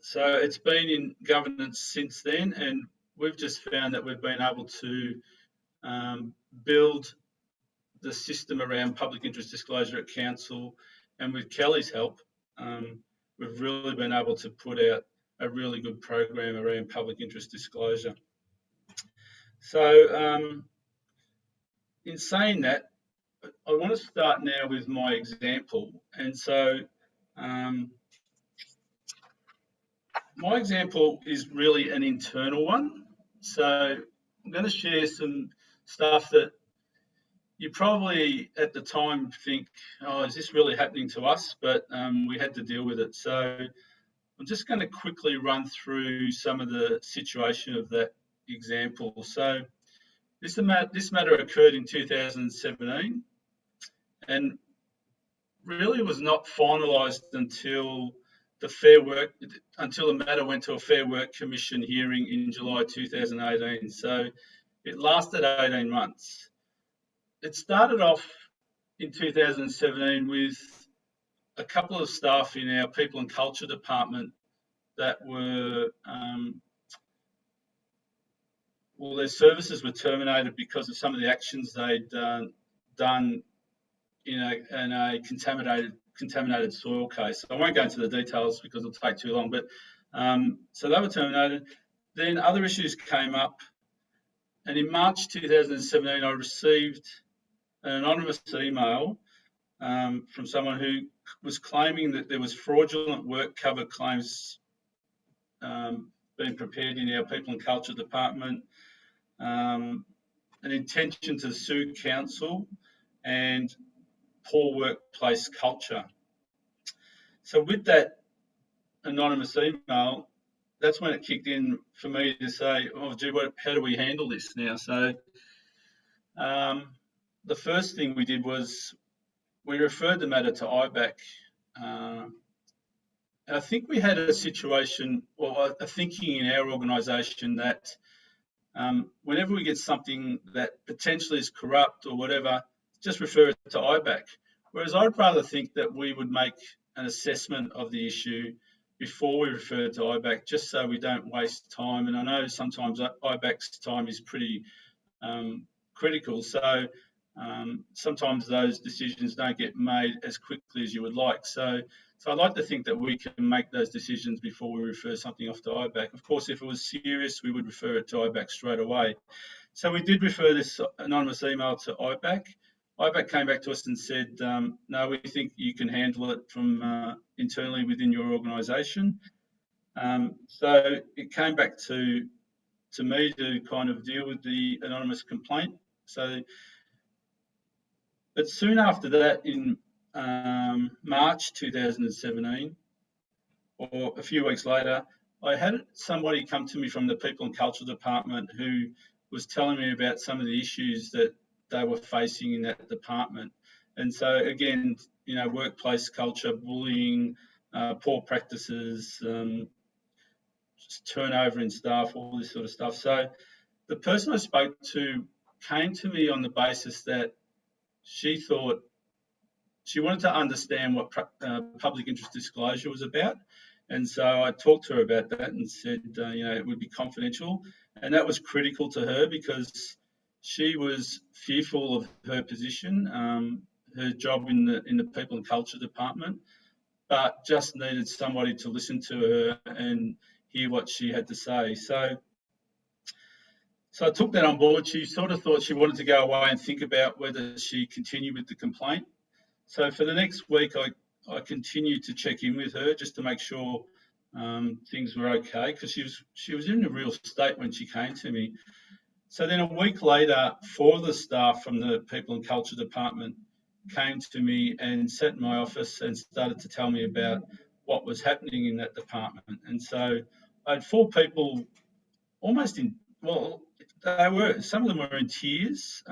So it's been in governance since then, and we've just found that we've been able to build the system around public interest disclosure at council, and with Kelly's help, we've really been able to put out a really good program around public interest disclosure. So in saying that, I want to start now with my example. And so my example is really an internal one. So I'm going to share some stuff that you probably at the time think, oh, is this really happening to us? But we had to deal with it. So I'm just going to quickly run through some of the situation of that example. So this matter occurred in 2017 and really was not finalised until the matter went to a Fair Work Commission hearing in July 2018. So it lasted 18 months. It started off in 2017 with a couple of staff in our People and Culture Department that were, their services were terminated because of some of the actions they'd done in a contaminated soil case. I won't go into the details because it'll take too long, but so they were terminated. Then other issues came up, and in March 2017, I received an anonymous email from someone who was claiming that there was fraudulent work cover claims being prepared in our People and Culture Department, an intention to sue council, and poor workplace culture. So with that anonymous email, that's when it kicked in for me to say, oh, gee, how do we handle this now? So the first thing we did was we referred the matter to IBAC. And I think we had a situation, or a thinking in our organisation that whenever we get something that potentially is corrupt or whatever, just refer it to IBAC. Whereas I'd rather think that we would make an assessment of the issue before we refer it to IBAC, just so we don't waste time. And I know sometimes IBAC's time is pretty critical, so sometimes those decisions don't get made as quickly as you would like. So I'd like to think that we can make those decisions before we refer something off to IBAC. Of course, if it was serious, we would refer it to IBAC straight away. So we did refer this anonymous email to IBAC. IBAC came back to us and said, no, we think you can handle it from internally within your organisation. So it came back to me to kind of deal with the anonymous complaint. But soon after that, in March 2017, or a few weeks later, I had somebody come to me from the People and Culture Department who was telling me about some of the issues that they were facing in that department. And so again, workplace culture, bullying, poor practices, just turnover in staff, all this sort of stuff. So the person I spoke to came to me on the basis that she thought she wanted to understand what public interest disclosure was about. And so I talked to her about that and said, it would be confidential. And that was critical to her because she was fearful of her position, her job in the People and Culture Department, but just needed somebody to listen to her and hear what she had to say. So I took that on board. She sort of thought she wanted to go away and think about whether she continued with the complaint. So for the next week, I continued to check in with her just to make sure things were okay, because she was in a real state when she came to me. So then a week later, 4 of the staff from the People and Culture Department came to me and sat in my office and started to tell me about what was happening in that department. And so I had 4 people almost some of them were in tears.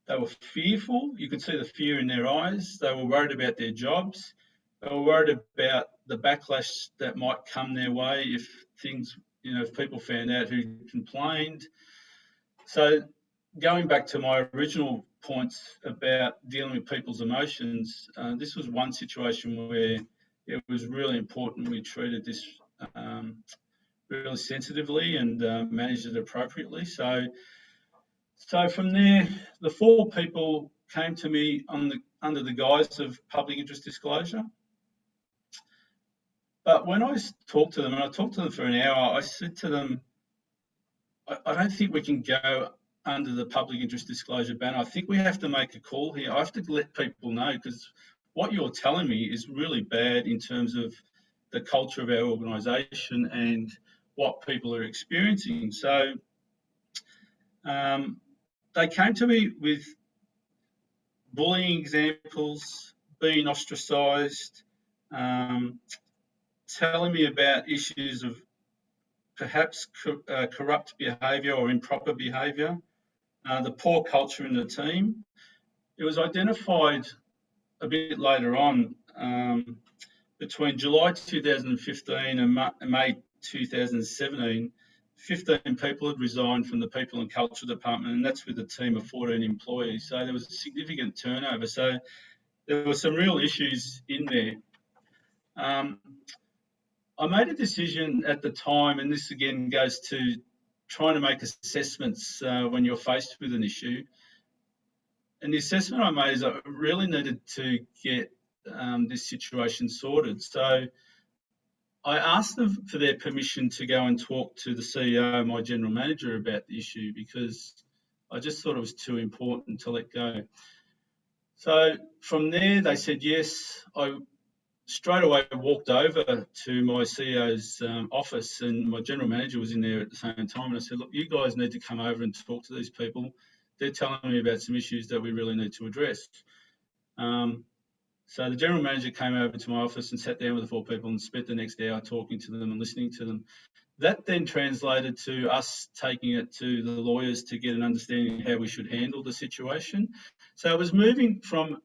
They were fearful. You could see the fear in their eyes. They were worried about their jobs. They were worried about the backlash that might come their way if things, if people found out who complained. So going back to my original points about dealing with people's emotions, this was one situation where it was really important we treated this really sensitively and managed it appropriately. So from there, the 4 people came to me under the guise of public interest disclosure. But when I talked to them, and I talked to them for an hour, I said to them, I don't think we can go under the public interest disclosure banner. I think we have to make a call here. I have to let people know, because what you're telling me is really bad in terms of the culture of our organisation and what people are experiencing. So they came to me with bullying examples, being ostracised, telling me about issues of perhaps corrupt behaviour or improper behaviour, the poor culture in the team. It was identified a bit later on, between July 2015 and May 2017, 15 people had resigned from the People and Culture Department, and that's with a team of 14 employees. So there was a significant turnover. So there were some real issues in there. I made a decision at the time, and this again goes to trying to make assessments when you're faced with an issue. And the assessment I made is I really needed to get this situation sorted. So I asked them for their permission to go and talk to the CEO, my general manager, about the issue, because I just thought it was too important to let go. So from there, they said yes. I straight away walked over to my CEO's office, and my general manager was in there at the same time. And I said, look, you guys need to come over and talk to these people. They're telling me about some issues that we really need to address. So the general manager came over to my office and sat down with the 4 people and spent the next hour talking to them and listening to them. That then translated to us taking it to the lawyers to get an understanding of how we should handle the situation. So it was moving from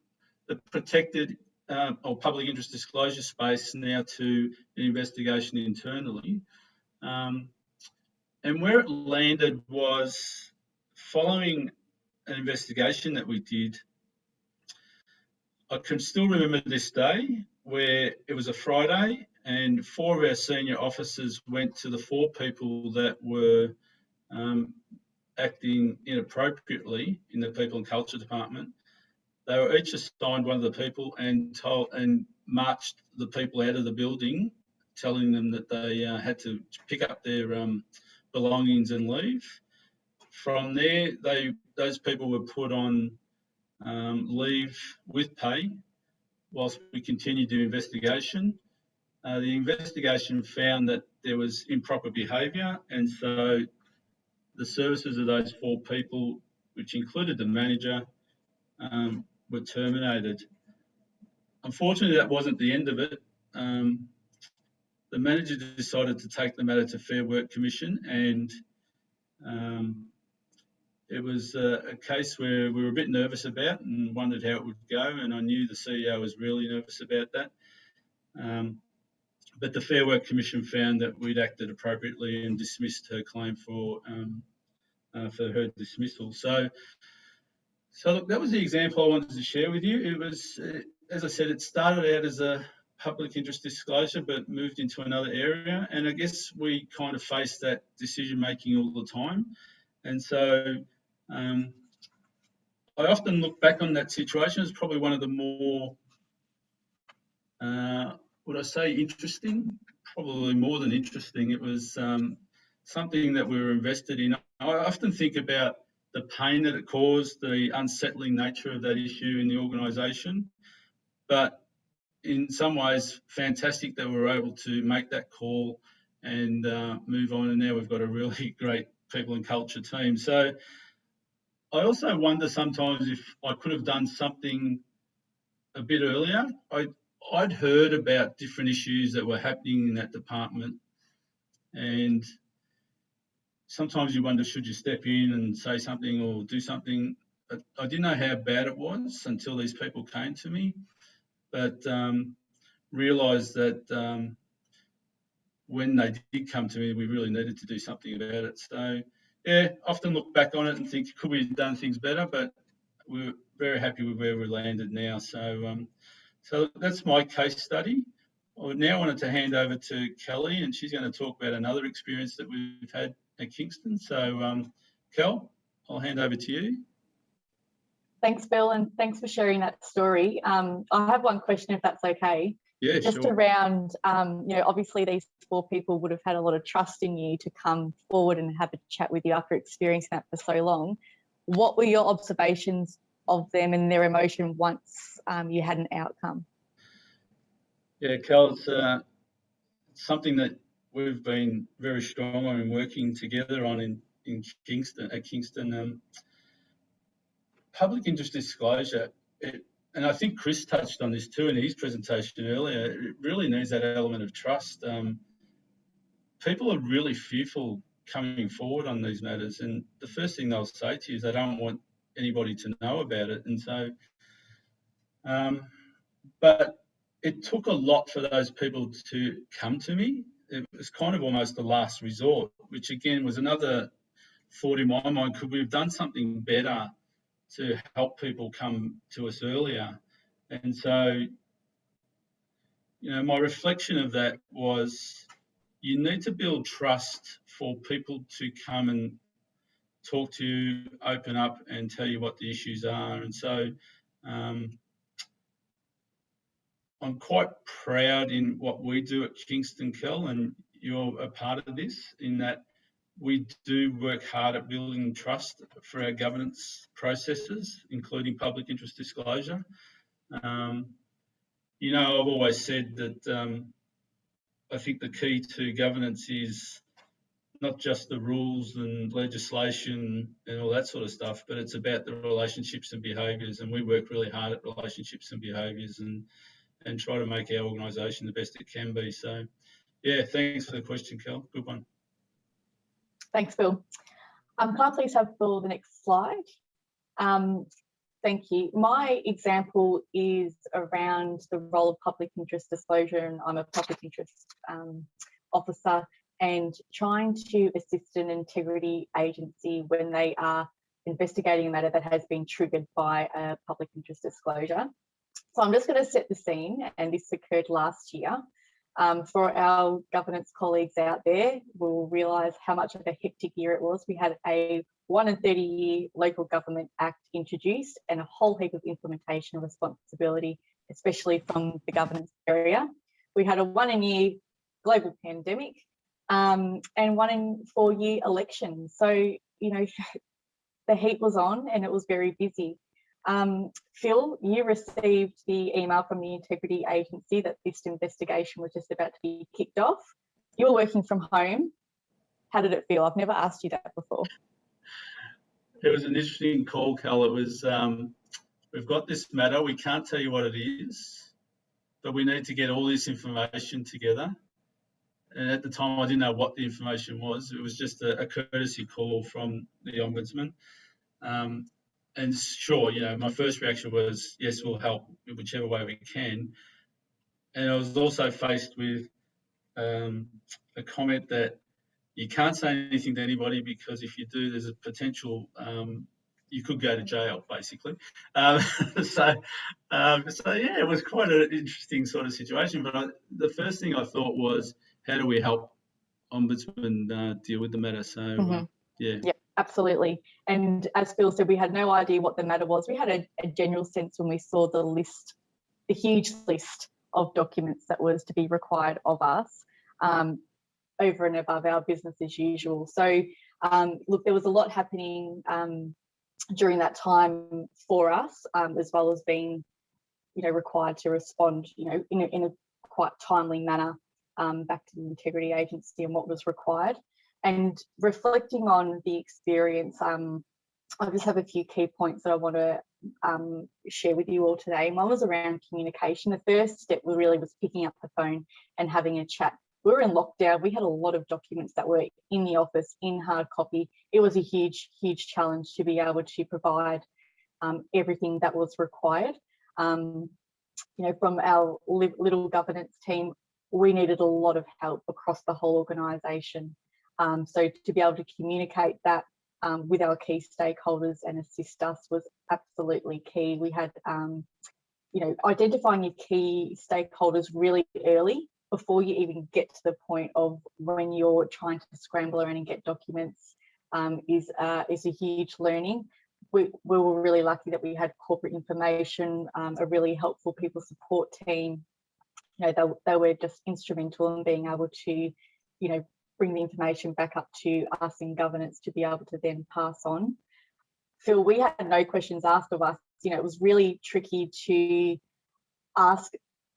the protected or public interest disclosure space now to an investigation internally. And where it landed was, following an investigation that we did, I can still remember this day, where it was a Friday and 4 of our senior officers went to the 4 people that were acting inappropriately in the People and Culture Department. They were each assigned one of the people and marched the people out of the building, telling them that they had to pick up their belongings and leave. From there, those people were put on leave with pay whilst we continued the investigation. The investigation found that there was improper behaviour, and so the services of those 4 people, which included the manager, were terminated. Unfortunately, that wasn't the end of it. The manager decided to take the matter to Fair Work Commission, and it was a case where we were a bit nervous about and wondered how it would go, and I knew the CEO was really nervous about that. But the Fair Work Commission found that we'd acted appropriately and dismissed her claim for her dismissal. So look, that was the example I wanted to share with you. It was, as I said, it started out as a public interest disclosure, but moved into another area. And I guess we kind of face that decision making all the time. And so I often look back on that situation as probably one of the more, would I say interesting? Probably more than interesting. It was something that we were invested in. I often think about the pain that it caused, the unsettling nature of that issue in the organisation, but in some ways fantastic that we were able to make that call and move on, and now we've got a really great people and culture team. So I also wonder sometimes if I could have done something a bit earlier. I'd heard about different issues that were happening in that department, and sometimes you wonder, should you step in and say something or do something? But I didn't know how bad it was until these people came to me, but realised that when they did come to me, we really needed to do something about it. So yeah, often look back on it and think, could we have done things better? But we're very happy with where we landed now. So, so that's my case study. I now wanted to hand over to Kelly, and she's going to talk about another experience that we've had at Kingston. So, Kel, I'll hand over to you. Thanks, Bill, and thanks for sharing that story. I have one question, if that's okay. Yeah, Just sure. around, obviously these 4 people would have had a lot of trust in you to come forward and have a chat with you after experiencing that for so long. What were your observations of them and their emotion once you had an outcome? Yeah, Kel, it's something that we've been very strong on and working together on in Kingston, at Kingston. Public interest disclosure, and I think Chris touched on this too in his presentation earlier, it really needs that element of trust. People are really fearful coming forward on these matters, and the first thing they'll say to you is they don't want anybody to know about it. And so, but it took a lot for those people to come to me. It was kind of almost the last resort, which again was another thought in my mind, could we have done something better to help people come to us earlier? And so, my reflection of that was you need to build trust for people to come and talk to you, open up and tell you what the issues are. And so I'm quite proud in what we do at Kingston, Kel, and you're a part of this, in that we do work hard at building trust for our governance processes, including public interest disclosure. I've always said that I think the key to governance is not just the rules and legislation and all that sort of stuff, but it's about the relationships and behaviours. And we work really hard at relationships and behaviours and try to make our organisation the best it can be. So, yeah, thanks for the question, Kel. Good one. Thanks, Bill. Can I please have for the next slide? Thank you. My example is around the role of public interest disclosure, and I'm a public interest officer, and trying to assist an integrity agency when they are investigating a matter that has been triggered by a public interest disclosure. So I'm just going to set the scene, and this occurred last year. For our governance colleagues out there, will realise how much of a hectic year it was. We had a 1 in 30 year Local Government Act introduced and a whole heap of implementation responsibility, especially from the governance area. We had a 1 in year global pandemic and 1 in 4 year elections. So, the heat was on and it was very busy. Phil, you received the email from the Integrity Agency that this investigation was just about to be kicked off. You were working from home. How did it feel? I've never asked you that before. It was an interesting call, Cal. It was, we've got this matter, we can't tell you what it is, but we need to get all this information together. And at the time, I didn't know what the information was. It was just a courtesy call from the Ombudsman. And sure, my first reaction was, yes, we'll help in whichever way we can. And I was also faced with a comment that you can't say anything to anybody because if you do, there's a potential you could go to jail, basically. So yeah, it was quite an interesting sort of situation. But the first thing I thought was, how do we help Ombudsman deal with the matter? So yeah. Absolutely. And as Phil said, we had no idea what the matter was. We had a general sense when we saw the list, the huge list of documents that was to be required of us over and above our business as usual. So look, there was a lot happening during that time for us, as well as being, required to respond, in a quite timely manner back to the Integrity Agency and what was required. And reflecting on the experience, I just have a few key points that I want to share with you all today. One was around communication. The first step really was picking up the phone and having a chat. We were in lockdown. We had a lot of documents that were in the office in hard copy. It was a huge, huge challenge to be able to provide everything that was required. From our little governance team, we needed a lot of help across the whole organisation. So to be able to communicate that with our key stakeholders and assist us was absolutely key. We had, identifying your key stakeholders really early before you even get to the point of when you're trying to scramble around and get documents is a huge learning. We were really lucky that we had corporate information, a really helpful people support team. They were just instrumental in being able to, bring the information back up to us in governance to be able to then pass on. Phil, we had no questions asked of us. It was really tricky to ask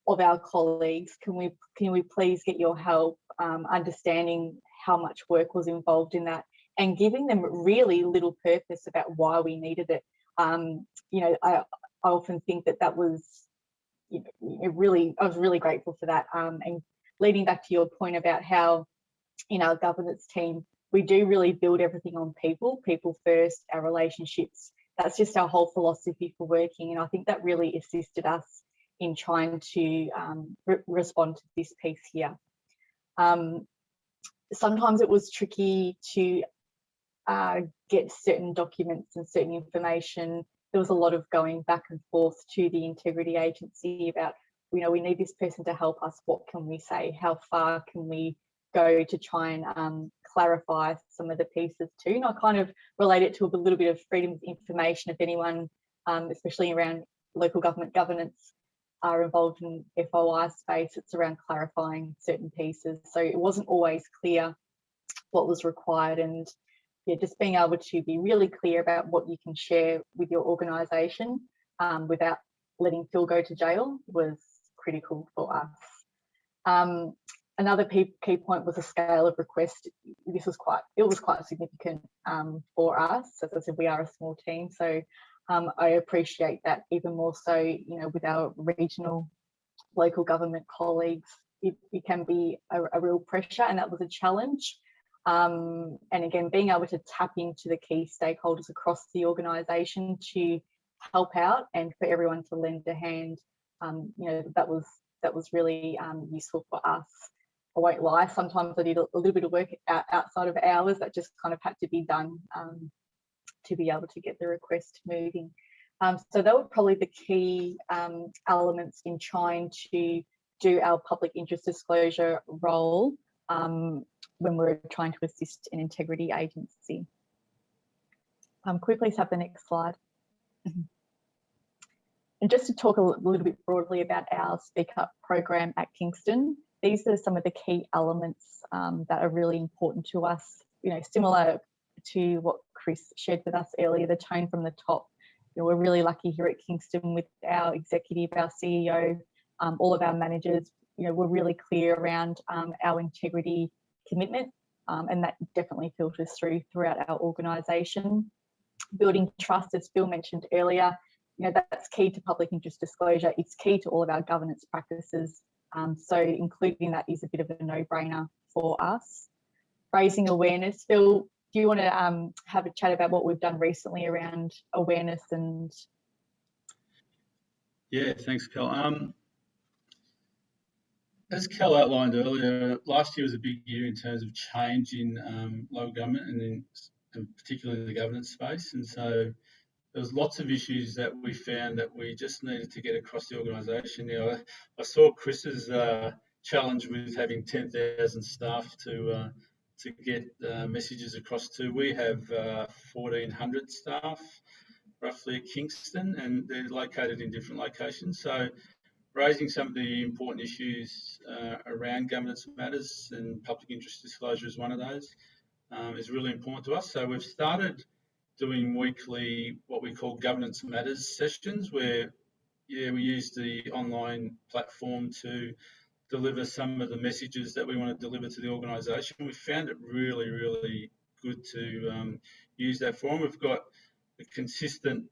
of our colleagues, can we please get your help, understanding how much work was involved in that and giving them really little purpose about why we needed it. I often think that was, I was really grateful for that. And leading back to your point about how in our governance team, we do really build everything on people first, our relationships. That's just our whole philosophy for working. And I think that really assisted us in trying to respond to this piece here. Sometimes it was tricky to get certain documents and certain information. There was a lot of going back and forth to the integrity agency about, we need this person to help us. What can we say? How far can we go to try and clarify some of the pieces too? And I kind of relate it to a little bit of freedom of information. If anyone, especially around local government governance, are involved in FOI space, it's around clarifying certain pieces. So it wasn't always clear what was required, and just being able to be really clear about what you can share with your organisation without letting Phil go to jail was critical for us. Another key point was the scale of request. It was quite significant for us. As I said, we are a small team, so I appreciate that even more so, with our regional local government colleagues, it can be a real pressure, and that was a challenge. And again, being able to tap into the key stakeholders across the organisation to help out and for everyone to lend a hand, that was really useful for us. I won't lie, sometimes I did a little bit of work outside of hours that just kind of had to be done to be able to get the request moving. So that were probably the key elements in trying to do our public interest disclosure role when we're trying to assist an integrity agency. Could we please have the next slide? And just to talk a little bit broadly about our Speak Up program at Kingston, these are some of the key elements that are really important to us, similar to what Chris shared with us earlier, the tone from the top. We're really lucky here at Kingston with our executive, our CEO, all of our managers. We're really clear around our integrity commitment, and that definitely filters throughout our organisation. Building trust, as Phil mentioned earlier, that's key to public interest disclosure. It's key to all of our governance practices. So including that is a bit of a no-brainer for us. Raising awareness. Phil, do you want to have a chat about what we've done recently around awareness and? Yeah, thanks, Kel. As Kel outlined earlier, last year was a big year in terms of change in local government and particularly the governance space. And so there was lots of issues that we found that we just needed to get across the organisation. I saw Chris's challenge with having 10,000 staff to get messages across to. We have 1,400 staff roughly at Kingston, and they're located in different locations. So raising some of the important issues around governance matters, and public interest disclosure is one of those, is really important to us. So we've started doing weekly what we call governance matters sessions, where we use the online platform to deliver some of the messages that we want to deliver to the organisation. We found it really, really good to use that forum. We've got a consistent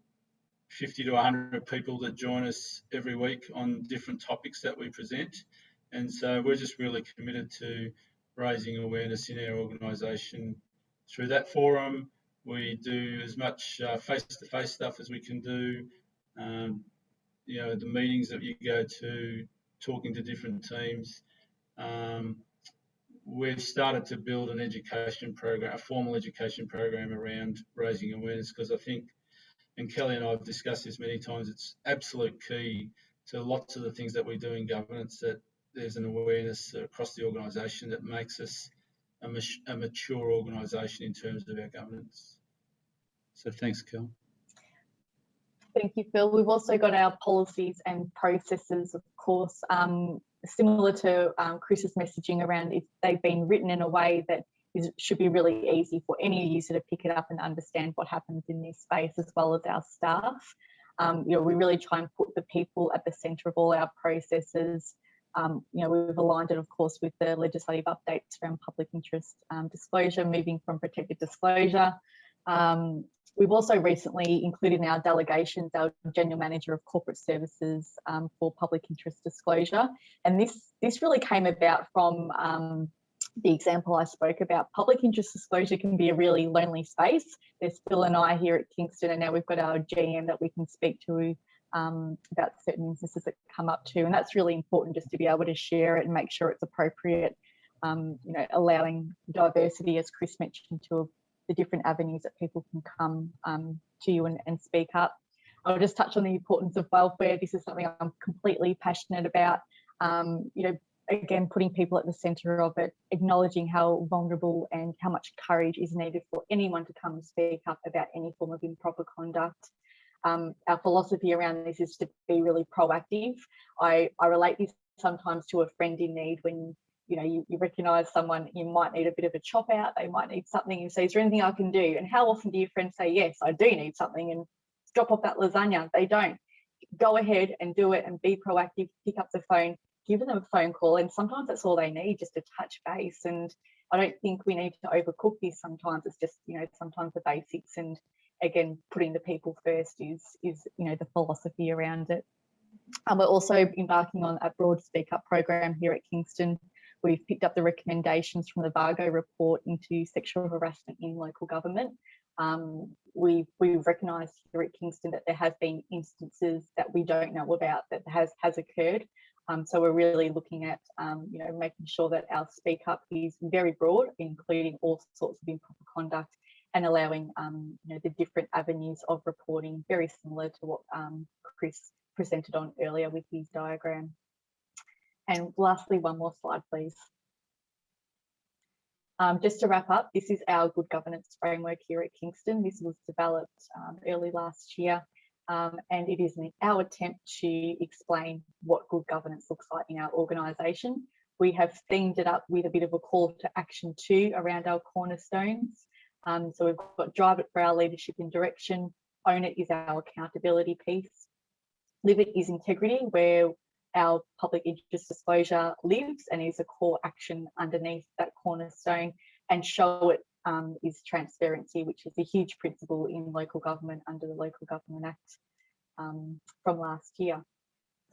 50 to 100 people that join us every week on different topics that we present. And so we're just really committed to raising awareness in our organisation through that forum. We do as much face-to-face stuff as we can do. The meetings that you go to, talking to different teams. we've started to build an education program, a formal education program around raising awareness, because I think, and Kelly and I have discussed this many times, it's absolute key to lots of the things that we do in governance, that there's an awareness across the organisation that makes us a mature organisation in terms of our governance. So thanks, Kel. Thank you, Phil. We've also got our policies and processes, of course, similar to Chris's messaging around if they've been written in a way that should be really easy for any user to pick it up and understand what happens in this space, as well as our staff. We really try and put the people at the centre of all our processes. We've aligned it, of course, with the legislative updates around public interest disclosure, moving from protected disclosure. We've also recently included in our delegations our General Manager of Corporate Services for public interest disclosure. And this really came about from the example I spoke about. Public interest disclosure can be a really lonely space. There's Phil and I here at Kingston, and now we've got our GM that we can speak to about certain instances that come up too. And that's really important, just to be able to share it and make sure it's appropriate, allowing diversity, as Chris mentioned, to the different avenues that people can come to you and speak up. I'll just touch on the importance of welfare. This is something I'm completely passionate about. Again, putting people at the centre of it, acknowledging how vulnerable and how much courage is needed for anyone to come and speak up about any form of improper conduct. Our philosophy around this is to be really proactive. I relate this sometimes to a friend in need. When you recognise someone, you might need a bit of a chop out, they might need something, you say, is there anything I can do? And how often do your friends say, yes, I do need something, and drop off that lasagna? They don't. Go ahead and do it and be proactive, pick up the phone, give them a phone call, and sometimes that's all they need, just to touch base. And I don't think we need to overcook this sometimes. It's just, sometimes the basics, and again, putting the people first is the philosophy around it. We're also embarking on a broad speak up program here at Kingston. We've picked up the recommendations from the Vargo report into sexual harassment in local government. We've recognised here at Kingston that there have been instances that we don't know about that has occurred. So we're really looking at making sure that our speak up is very broad, including all sorts of improper conduct, and allowing the different avenues of reporting, very similar to what Chris presented on earlier with his diagram. And lastly, one more slide, please. Just to wrap up, this is our good governance framework here at Kingston. This was developed early last year, and it is our attempt to explain what good governance looks like in our organisation. We have themed it up with a bit of a call to action too around our cornerstones. So we've got drive it for our leadership and direction, own it is our accountability piece, live it is integrity, where our public interest disclosure lives and is a core action underneath that cornerstone, and show it is transparency, which is a huge principle in local government under the Local Government Act from last year.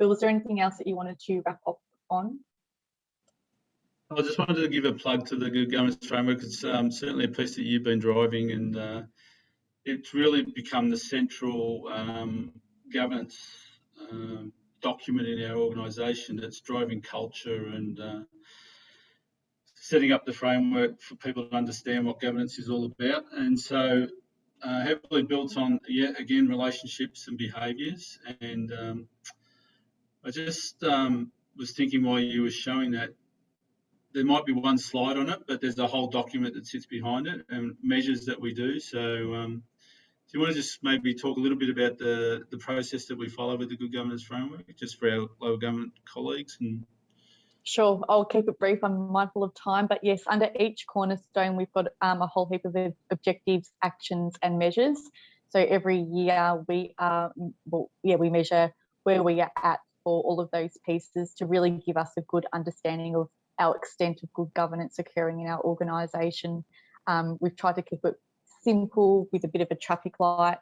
Bill, was there anything else that you wanted to wrap up on? I just wanted to give a plug to the Good Governance Framework. It's certainly a piece that you've been driving, and it's really become the central governance document in our organisation that's driving culture and setting up the framework for people to understand what governance is all about. And so heavily built on, yet again, relationships and behaviours. And I just was thinking while you were showing that, there might be one slide on it, but there's a whole document that sits behind it and measures that we do. So do you want to just maybe talk a little bit about the process that we follow with the Good Governance Framework, just for our local government colleagues? And Sure, I'll keep it brief. I'm mindful of time, but yes, under each cornerstone, we've got a whole heap of objectives, actions, and measures. So every year we measure where we are at for all of those pieces to really give us a good understanding of our extent of good governance occurring in our organisation. We've tried to keep it simple with a bit of a traffic light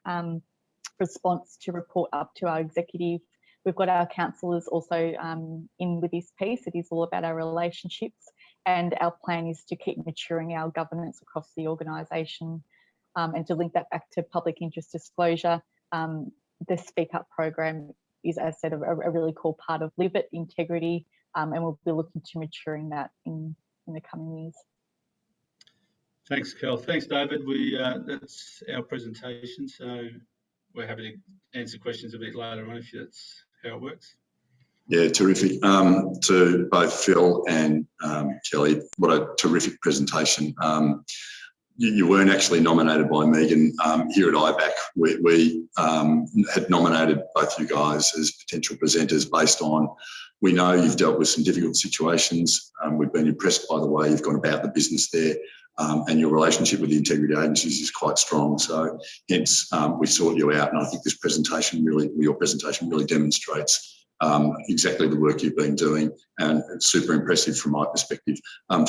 response to report up to our executive. We've got our councillors also in with this piece. It is all about our relationships, and our plan is to keep maturing our governance across the organisation. And to link that back to public interest disclosure, the Speak Up program is, as I said, a really core part of Live It, integrity, and we'll be looking to maturing that in in the coming years. Thanks, Kel. Thanks, David. That's our presentation, so we're happy to answer questions a bit later on if that's how it works. Yeah, terrific. To both Phil and Kelly, what a terrific presentation. You weren't actually nominated by Megan. Here at IBAC, we had nominated both you guys as potential presenters based on, we know you've dealt with some difficult situations. We've been impressed by the way you've gone about the business there, and your relationship with the integrity agencies is quite strong. So hence we sought you out, and I think this presentation your presentation really demonstrates exactly the work you've been doing, and it's super impressive from my perspective.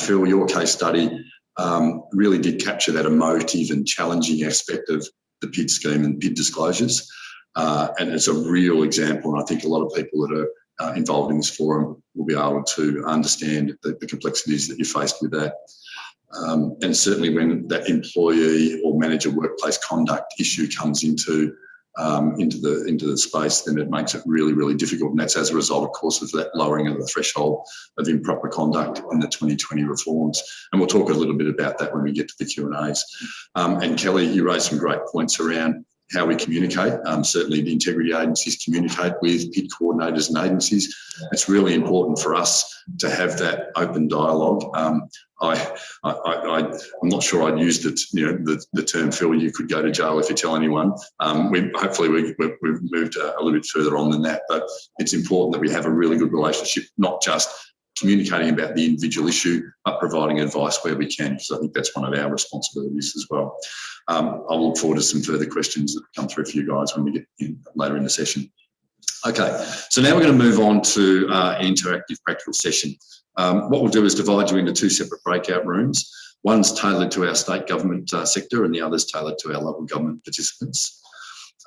Phil, your case study really did capture that emotive and challenging aspect of the PID scheme and PID disclosures. And it's a real example, and I think a lot of people that are involved in this forum will be able to understand the complexities that you're faced with that. And certainly when that employee or manager workplace conduct issue comes into the space, then it makes it really, really difficult. And that's as a result, of course, of that lowering of the threshold of improper conduct in the 2020 reforms. And we'll talk a little bit about that when we get to the Q&As. And Kelly, you raised some great points around how we communicate. Certainly the integrity agencies communicate with PID coordinators and agencies. It's really important for us to have that open dialogue. I'm not sure I'd used it, the term, Phil, you could go to jail if you tell anyone. Hopefully we've moved a little bit further on than that, but it's important that we have a really good relationship, not just communicating about the individual issue, but providing advice where we can, because I think that's one of our responsibilities as well. I'll look forward to some further questions that come through for you guys when we get in later in the session. Okay, so now we're going to move on to an interactive practical session. What we'll do is divide you into two separate breakout rooms. One's tailored to our state government sector and the other's tailored to our local government participants.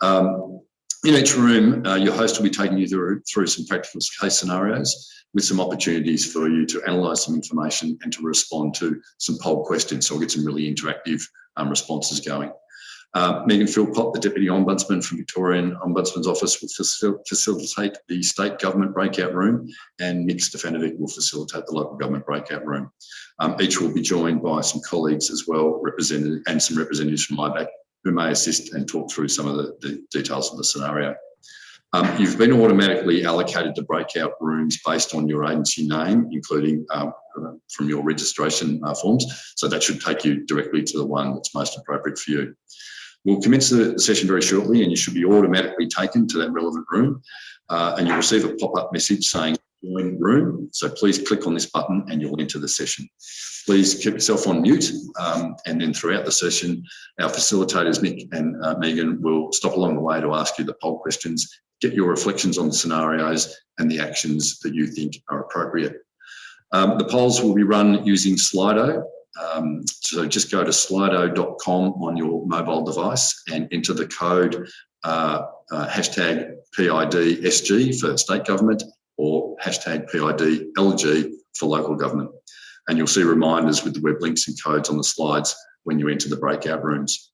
In each room, your host will be taking you through some practical case scenarios with some opportunities for you to analyse some information and to respond to some poll questions. So we'll get some really interactive responses going. Megan Philpott, the Deputy Ombudsman from Victorian Ombudsman's Office, will facilitate the state government breakout room, and Nick Stefanovic will facilitate the local government breakout room. Each will be joined by some colleagues as well, and some representatives from IBAC who may assist and talk through some of the details of the scenario. You've been automatically allocated to breakout rooms based on your agency name, including from your registration forms. So that should take you directly to the one that's most appropriate for you. We'll commence the session very shortly, and you should be automatically taken to that relevant room, and you'll receive a pop-up message saying join room. So please click on this button and you'll enter the session. Please keep yourself on mute, and then throughout the session, our facilitators, Nick and Megan, will stop along the way to ask you the poll questions, get your reflections on the scenarios and the actions that you think are appropriate. The polls will be run using Slido. So just go to slido.com on your mobile device and enter the code hashtag PIDSG for state government or hashtag PIDLG for local government. And you'll see reminders with the web links and codes on the slides when you enter the breakout rooms.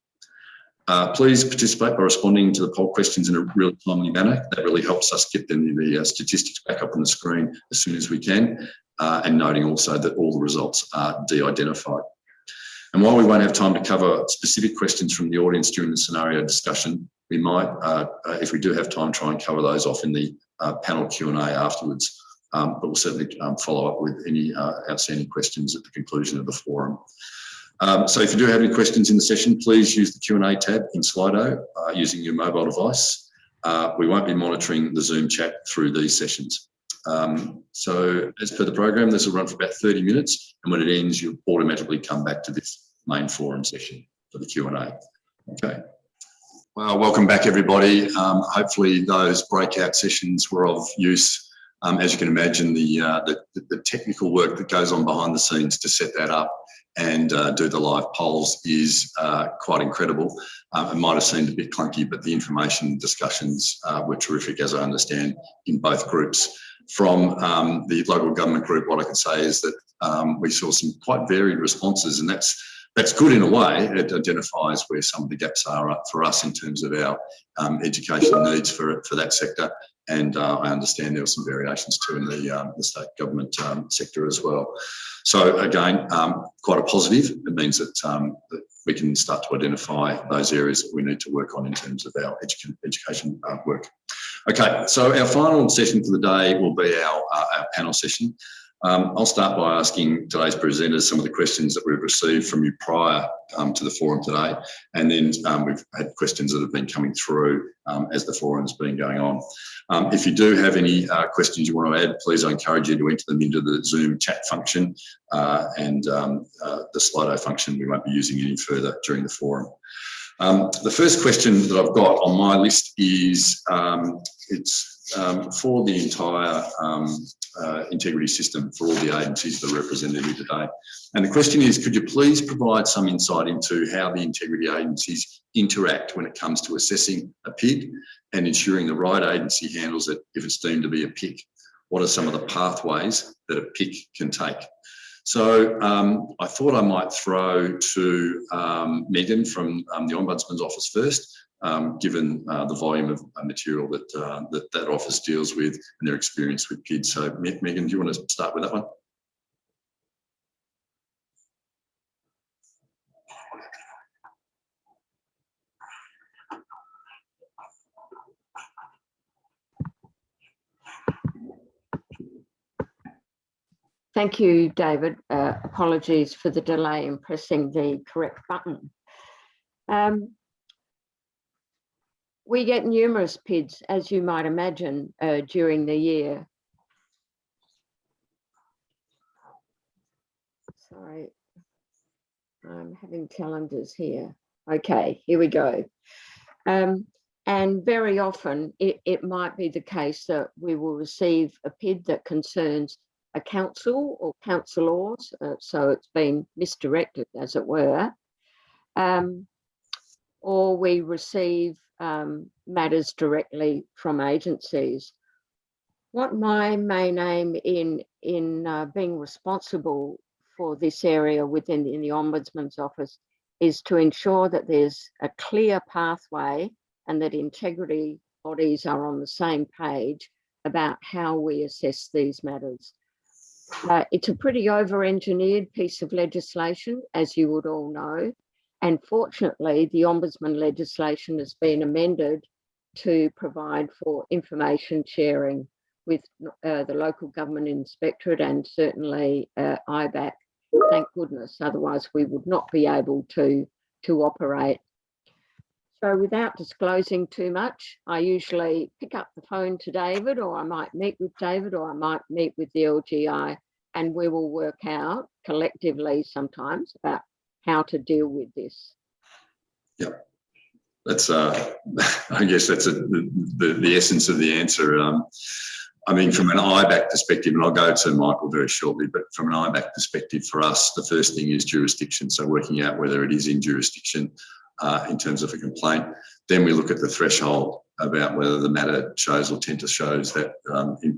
Please participate by responding to the poll questions in a really timely manner. That really helps us get the statistics back up on the screen as soon as we can, and noting also that all the results are de-identified. And while we won't have time to cover specific questions from the audience during the scenario discussion, we might, if we do have time, try and cover those off in the panel Q&A afterwards. But we'll certainly follow up with any outstanding questions at the conclusion of the forum. So if you do have any questions in the session, please use the Q&A tab in Slido using your mobile device. We won't be monitoring the Zoom chat through these sessions. So as per the program, this will run for about 30 minutes, and when it ends, you'll automatically come back to this main forum session for the Q&A. Okay. Well, welcome back, everybody. Hopefully those breakout sessions were of use. As you can imagine, the technical work that goes on behind the scenes to set that up and do the live polls is quite incredible. It might have seemed a bit clunky, but the information discussions were terrific, as I understand, in both groups. From the local government group, what I can say is that we saw some quite varied responses, and that's that's good in a way. It identifies where some of the gaps are for us in terms of our education needs for that sector. And I understand there were some variations too in the state government sector as well. So again, quite a positive. It means that we can start to identify those areas that we need to work on in terms of our education work. Okay, so our final session for the day will be our panel session. I'll start by asking today's presenters some of the questions that we've received from you prior to the forum today, and then we've had questions that have been coming through as the forum's been going on. If you do have any questions you want to add, please, I encourage you to enter them into the Zoom chat function and the Slido function we won't be using any further during the forum. The first question that I've got on my list is it's for the entire integrity system for all the agencies that are represented here today. And the question is, could you please provide some insight into how the integrity agencies interact when it comes to assessing a PID and ensuring the right agency handles it if it's deemed to be a PIC? What are some of the pathways that a PIC can take? So I thought I might throw to Megan from the Ombudsman's office first, given the volume of material that office deals with and their experience with PIDs. So Megan, do you want to start with that one? Thank you, David. Apologies for the delay in pressing the correct button. We get numerous PIDs, as you might imagine, during the year. Sorry, I'm having challenges here. Okay, here we go. And very often it might be the case that we will receive a PID that concerns a council or councillors, so it's been misdirected, as it were, or we receive matters directly from agencies. What my main aim in being responsible for this area within the Ombudsman's office is to ensure that there's a clear pathway and that integrity bodies are on the same page about how we assess these matters. It's a pretty over-engineered piece of legislation, as you would all know, and fortunately the Ombudsman legislation has been amended to provide for information sharing with the local government inspectorate and certainly IBAC. Thank goodness, otherwise we would not be able to operate. So without disclosing too much, I usually pick up the phone to David, or I might meet with David, or I might meet with the LGI, and we will work out collectively sometimes about how to deal with this. Yeah, that's I guess that's the essence of the answer. I mean, from an IBAC perspective, and I'll go to Michael very shortly, but from an IBAC perspective for us, the first thing is jurisdiction. So working out whether it is in jurisdiction in terms of a complaint. Then we look at the threshold about whether the matter shows or tend to shows that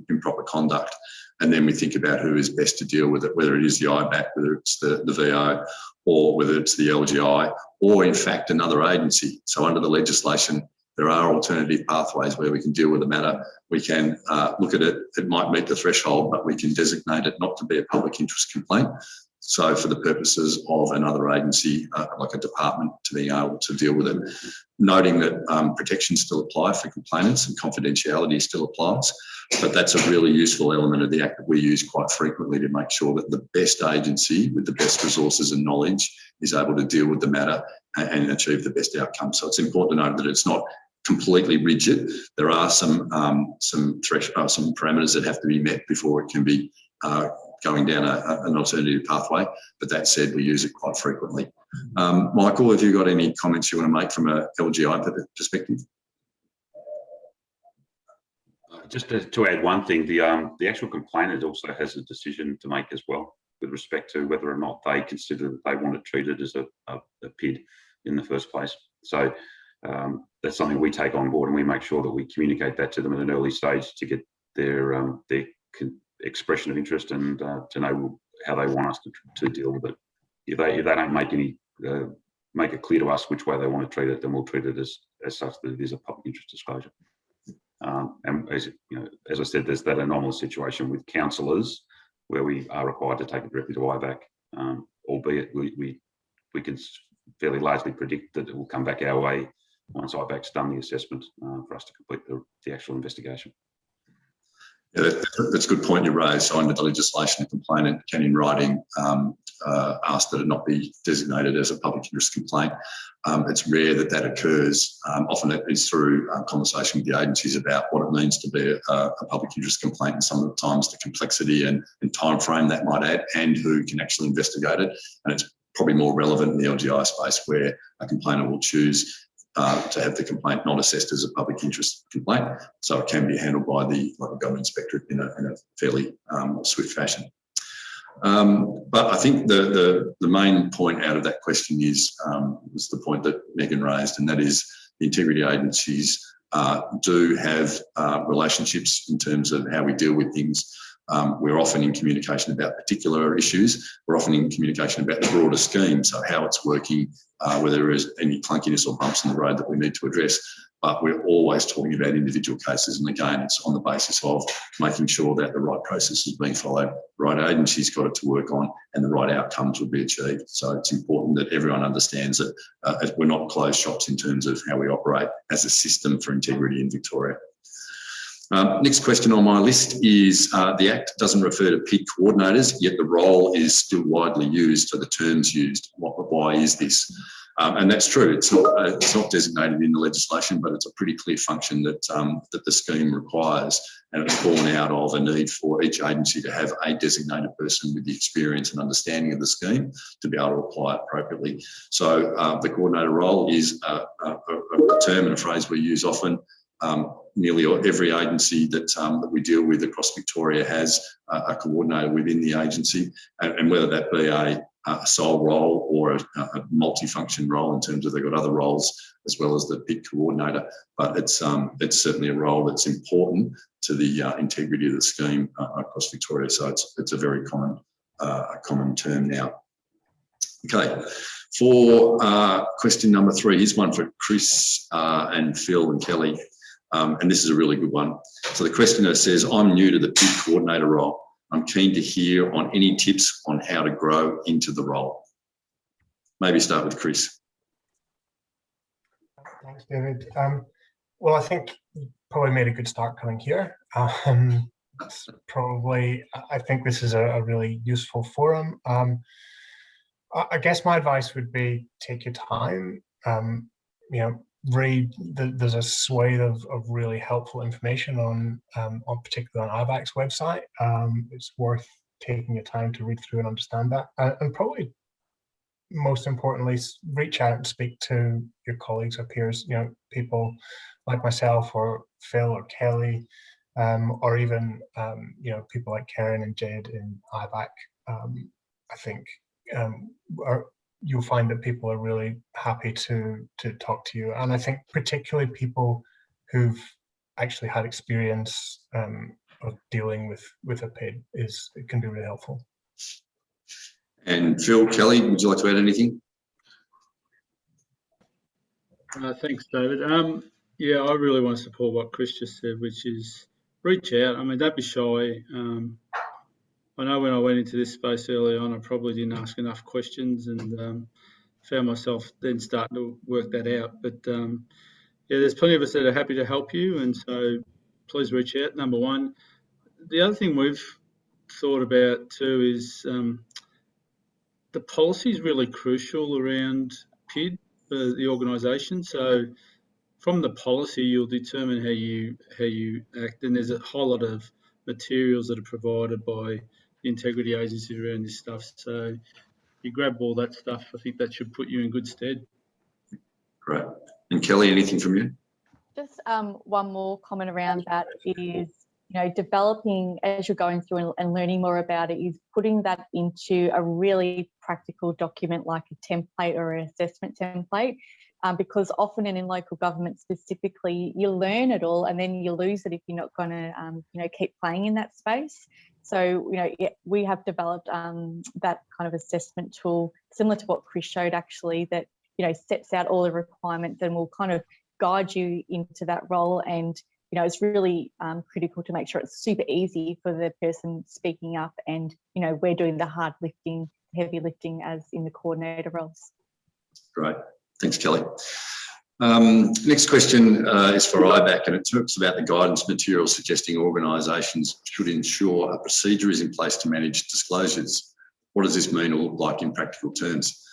improper conduct. And then we think about who is best to deal with it, whether it is the IBAC, whether it's the VO, or whether it's the LGI, or in fact another agency. So under the legislation, there are alternative pathways where we can deal with the matter. We can look at it, it might meet the threshold, but we can designate it not to be a public interest complaint. So for the purposes of another agency, like a department, to being able to deal with it, noting that protections still apply for complainants and confidentiality still applies. But that's a really useful element of the Act that we use quite frequently to make sure that the best agency with the best resources and knowledge is able to deal with the matter and achieve the best outcome. So it's important to note that it's not completely rigid. There are some parameters that have to be met before it can be going down an alternative pathway. But that said, we use it quite frequently. Michael, have you got any comments you want to make from a LGI perspective? Just to add one thing, the actual complainant also has a decision to make as well with respect to whether or not they consider that they want to treat it as a PID in the first place. So that's something we take on board, and we make sure that we communicate that to them at an early stage to get their expression of interest and to know how they want us to deal with it. If they don't make any make it clear to us which way they want to treat it, then we'll treat it as such that it is a public interest disclosure. And as you know, as I said, there's that anomalous situation with councillors where we are required to take it directly to IVAC, albeit we can fairly largely predict that it will come back our way once IVAC's done the assessment for us to complete the actual investigation. Yeah, that's a good point you raised. So under the legislation, a complainant can in writing ask that it not be designated as a public interest complaint. It's rare that that occurs. Often it is through conversation with the agencies about what it means to be a public interest complaint, and some of the times the complexity and time frame that might add, and who can actually investigate it. And it's probably more relevant in the LGI space, where a complainant will choose to have the complaint not assessed as a public interest complaint, so it can be handled by the local government inspectorate in a fairly swift fashion. But I think the main point out of that question was the point that Megan raised, and that is the integrity agencies do have relationships in terms of how we deal with things. We're often in communication about particular issues. We're often in communication about the broader scheme, so how it's working, whether there is any clunkiness or bumps in the road that we need to address. But we're always talking about individual cases, and again, it's on the basis of making sure that the right process is being followed, the right agency's got it to work on, and the right outcomes will be achieved. So it's important that everyone understands that we're not closed shops in terms of how we operate as a system for integrity in Victoria. Next question on my list is the Act doesn't refer to PID coordinators, yet the role is still widely used, so the term's used. Why is this? And that's true. It's not designated in the legislation, but it's a pretty clear function that the scheme requires, and it's born out of a need for each agency to have a designated person with the experience and understanding of the scheme to be able to apply it appropriately. So the coordinator role is a term and a phrase we use often. Nearly every agency that we deal with across Victoria has a coordinator within the agency, and whether that be a sole role or a multi-function role in terms of they've got other roles as well as the PID coordinator, but it's certainly a role that's important to the integrity of the scheme across Victoria. So it's a very common term now. Okay, for question number 3, here's one for Chris and Phil and Kelly. And this is a really good one. So the questioner says, I'm new to the PID coordinator role. I'm keen to hear on any tips on how to grow into the role. Maybe start with Chris. Thanks, David. Well, I think you probably made a good start coming here. That's probably, I think this is a really useful forum. I guess my advice would be take your time, read, there's a swathe of really helpful information on particularly on IVAC's website. It's worth taking your time to read through and understand that. And probably most importantly, reach out and speak to your colleagues or peers, people like myself or Phil or Kelly, or even, people like Karen and Jed in IVAC. I think you'll find that people are really happy to talk to you. And I think particularly people who've actually had experience of dealing with a PID it can be really helpful. And Phil, Kelly, would you like to add anything? Thanks, David. Yeah, I really want to support what Chris just said, which is reach out. I mean, don't be shy. I know when I went into this space early on, I probably didn't ask enough questions and found myself then starting to work that out. But yeah, there's plenty of us that are happy to help you, and so please reach out, number one. The other thing we've thought about too is the policy is really crucial around PID for the organisation. So from the policy, you'll determine how you act, and there's a whole lot of materials that are provided by the integrity agencies around this stuff. So you grab all that stuff, I think that should put you in good stead. Great. And Kelly, anything from you? Just one more comment around that is, developing as you're going through and learning more about it is putting that into a really practical document like a template or an assessment template. Because often in local government specifically, you learn it all and then you lose it if you're not going to, keep playing in that space. So, we have developed that kind of assessment tool, similar to what Chris showed actually, that, sets out all the requirements and will kind of guide you into that role. And, it's really critical to make sure it's super easy for the person speaking up, and, we're doing the hard lifting, heavy lifting as in the coordinator roles. Great. Thanks, Kelly. Next question is for IBAC, and it talks about the guidance material suggesting organisations should ensure a procedure is in place to manage disclosures. What does this mean or look like in practical terms?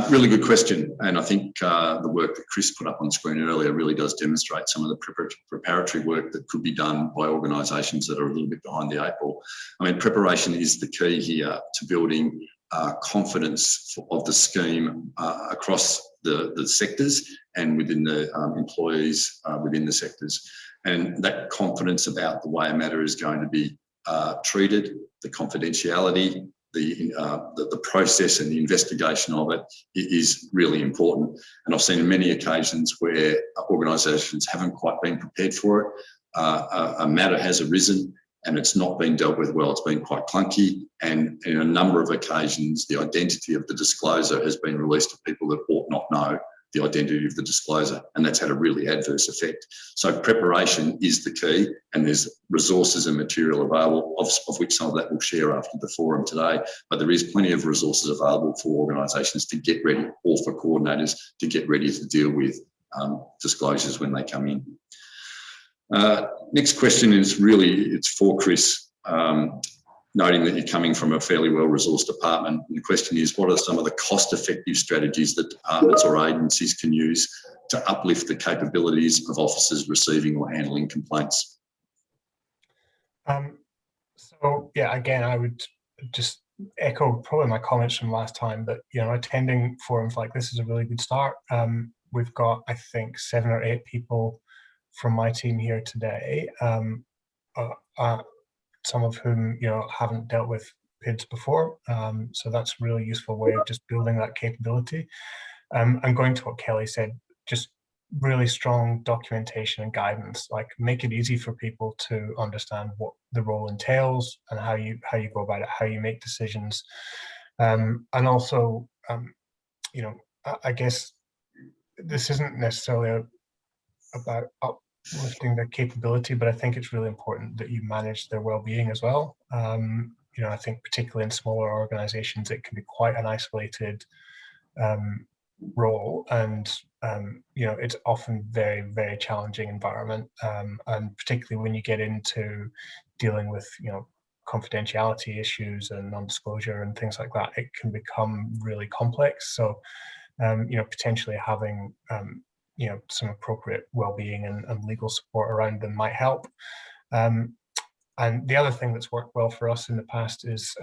Really good question, and I think the work that Chris put up on screen earlier really does demonstrate some of the preparatory work that could be done by organisations that are a little bit behind the eight ball. I mean, preparation is the key here to building confidence of the scheme across the sectors and within the employees within the sectors. And that confidence about the way a matter is going to be treated, the confidentiality, the process and the investigation of it is really important. And I've seen many occasions where organisations haven't quite been prepared for it. A matter has arisen and it's not been dealt with well. It's been quite clunky, and in a number of occasions, the identity of the disclosure has been released to people that ought not know the identity of the disclosure, and that's had a really adverse effect. So preparation is the key, and there's resources and material available, of which some of that we'll share after the forum today, but there is plenty of resources available for organisations to get ready, or for coordinators to get ready to deal with disclosures when they come in. Next question is really, it's for Chris, noting that you're coming from a fairly well-resourced department. And the question is, what are some of the cost-effective strategies that departments or agencies can use to uplift the capabilities of officers receiving or handling complaints? So yeah, again, I would just echo probably my comments from last time, but attending forums like this is a really good start. We've got, I think, 7 or 8 people from my team here today, some of whom haven't dealt with PIDs before, so that's a really useful way of just building that capability. And going to what Kelly said, just really strong documentation and guidance, like make it easy for people to understand what the role entails and how you go about it, how you make decisions, and also I guess this isn't necessarily about uplifting their capability, but I think it's really important that you manage their well-being as well. I think particularly in smaller organizations, it can be quite an isolated role, and it's often very, very challenging environment, and particularly when you get into dealing with confidentiality issues and non-disclosure and things like that, it can become really complex. So potentially having some appropriate well-being and legal support around them might help. And the other thing that's worked well for us in the past is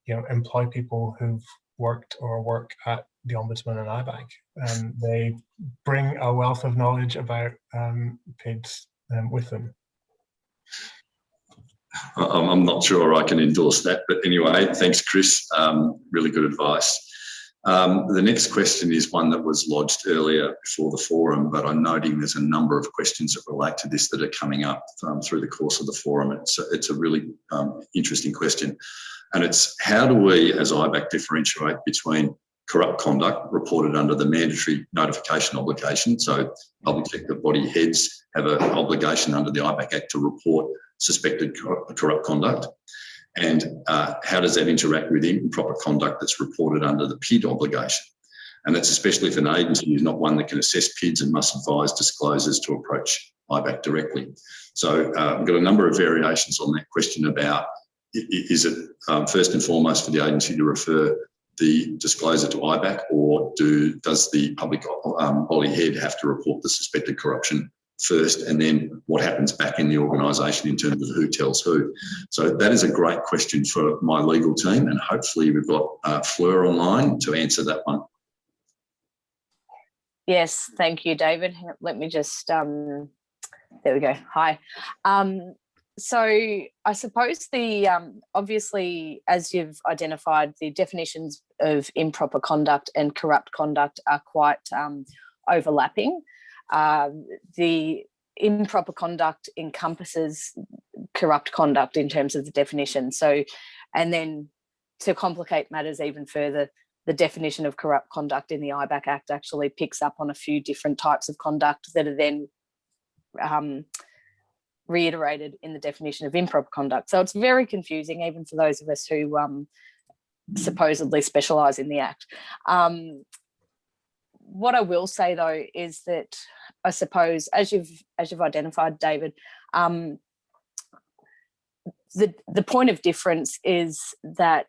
employ people who've worked or work at the Ombudsman and IBAC. They bring a wealth of knowledge about PIDs with them. I'm not sure I can endorse that, but anyway, thanks, Chris. Really good advice. The next question is one that was lodged earlier before the forum, but I'm noting there's a number of questions that relate to this that are coming up through the course of the forum. It's a really interesting question. And it's, how do we as IBAC differentiate between corrupt conduct reported under the mandatory notification obligation? So public sector body heads have an obligation under the IBAC Act to report suspected corrupt conduct. And how does that interact with improper conduct that's reported under the PID obligation? And that's especially if an agency is not one that can assess PIDs and must advise disclosures to approach IBAC directly. So we've got a number of variations on that question about, is it first and foremost for the agency to refer the disclosure to IBAC, or does the public body head have to report the suspected corruption first, and then what happens back in the organisation in terms of who tells who? So that is a great question for my legal team, and hopefully we've got Fleur online to answer that one. Yes, thank you, David. Let me just, there we go. Hi. So I suppose the, obviously, as you've identified, the definitions of improper conduct and corrupt conduct are quite overlapping. The improper conduct encompasses corrupt conduct in terms of the definition. So, and then to complicate matters even further, the definition of corrupt conduct in the IBAC Act actually picks up on a few different types of conduct that are then reiterated in the definition of improper conduct. So it's very confusing, even for those of us who supposedly specialise in the Act. What I will say, though, is that I suppose, as you've identified, David, the point of difference is that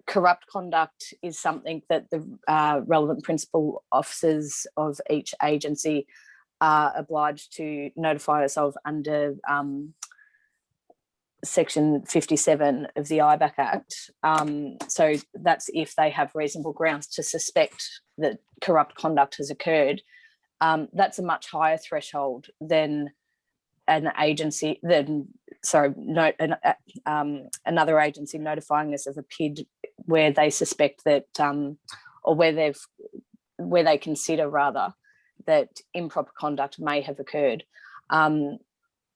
corrupt conduct is something that the relevant principal officers of each agency are obliged to notify us of under Section 57 of the IBAC Act. So that's if they have reasonable grounds to suspect that corrupt conduct has occurred. That's a much higher threshold than another agency notifying us of a PID where they suspect that, or where they consider rather that improper conduct may have occurred.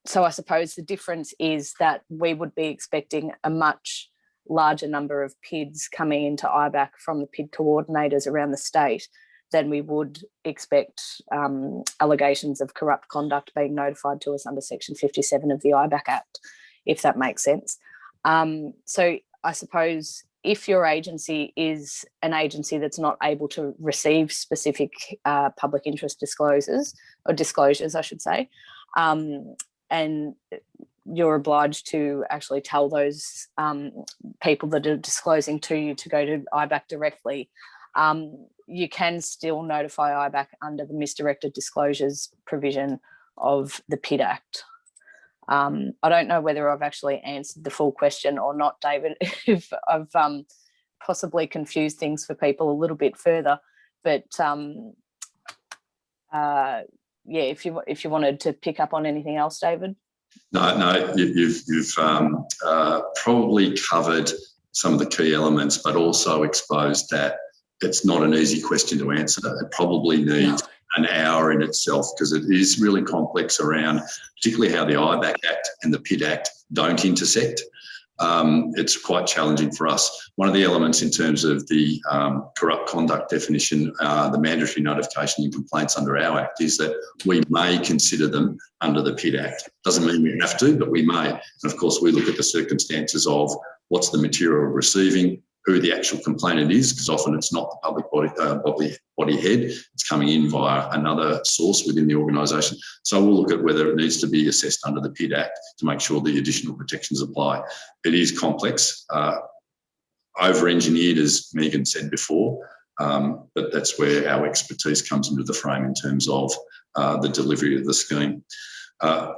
So I suppose the difference is that we would be expecting a much larger number of PIDs coming into IBAC from the PID coordinators around the state than we would expect allegations of corrupt conduct being notified to us under Section 57 of the IBAC Act, if that makes sense. So I suppose if your agency is an agency that's not able to receive specific public interest disclosures, I should say, and you're obliged to actually tell those people that are disclosing to you to go to IBAC directly, you can still notify IBAC under the misdirected disclosures provision of the PID Act. I don't know whether I've actually answered the full question or not, David, if I've possibly confused things for people a little bit further, but yeah, if you wanted to pick up on anything else, David. No, you've probably covered some of the key elements, but also exposed that it's not an easy question to answer. It probably needs an hour in itself because it is really complex around particularly how the IBAC Act and the PID Act don't intersect. It's quite challenging for us. One of the elements in terms of the corrupt conduct definition, the mandatory notification and complaints under our Act, is that we may consider them under the PID Act. Doesn't mean we have to, but we may. And of course, we look at the circumstances of what's the material we're receiving, who the actual complainant is, because often it's not the public body head, it's coming in via another source within the organisation. So we'll look at whether it needs to be assessed under the PID Act to make sure the additional protections apply. It is complex, over-engineered, as Megan said before, but that's where our expertise comes into the frame in terms of the delivery of the scheme.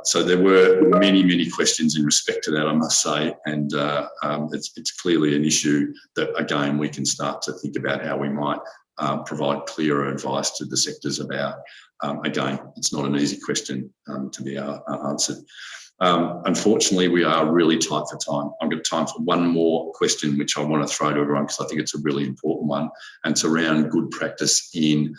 So there were many, many questions in respect to that, I must say, and it's clearly an issue that, again, we can start to think about how we might provide clearer advice to the sectors about. Again, it's not an easy question to be answered. Unfortunately, we are really tight for time. I've got time for one more question, which I want to throw to everyone because I think it's a really important one, and it's around good practice in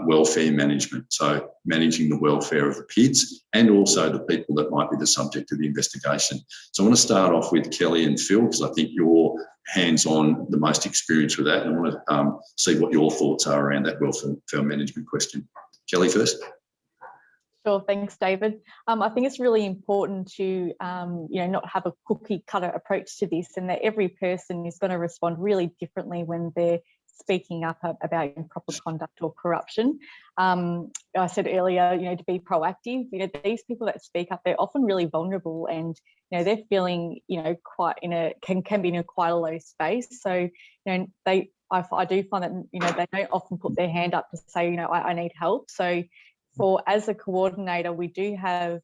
welfare management. So managing the welfare of the PIDs and also the people that might be the subject of the investigation. So I want to start off with Kelly and Phil because I think you're hands-on, the most experienced with that, and I want to see what your thoughts are around that welfare management question. Kelly first. Sure, thanks, David. I think it's really important to, not have a cookie cutter approach to this, and that every person is going to respond really differently when they're speaking up about improper conduct or corruption. I said earlier, to be proactive. These people that speak up, they're often really vulnerable, and they're feeling, quite can be in quite a low space. So, I do find that they don't often put their hand up to say, I need help. So, as a coordinator, we do have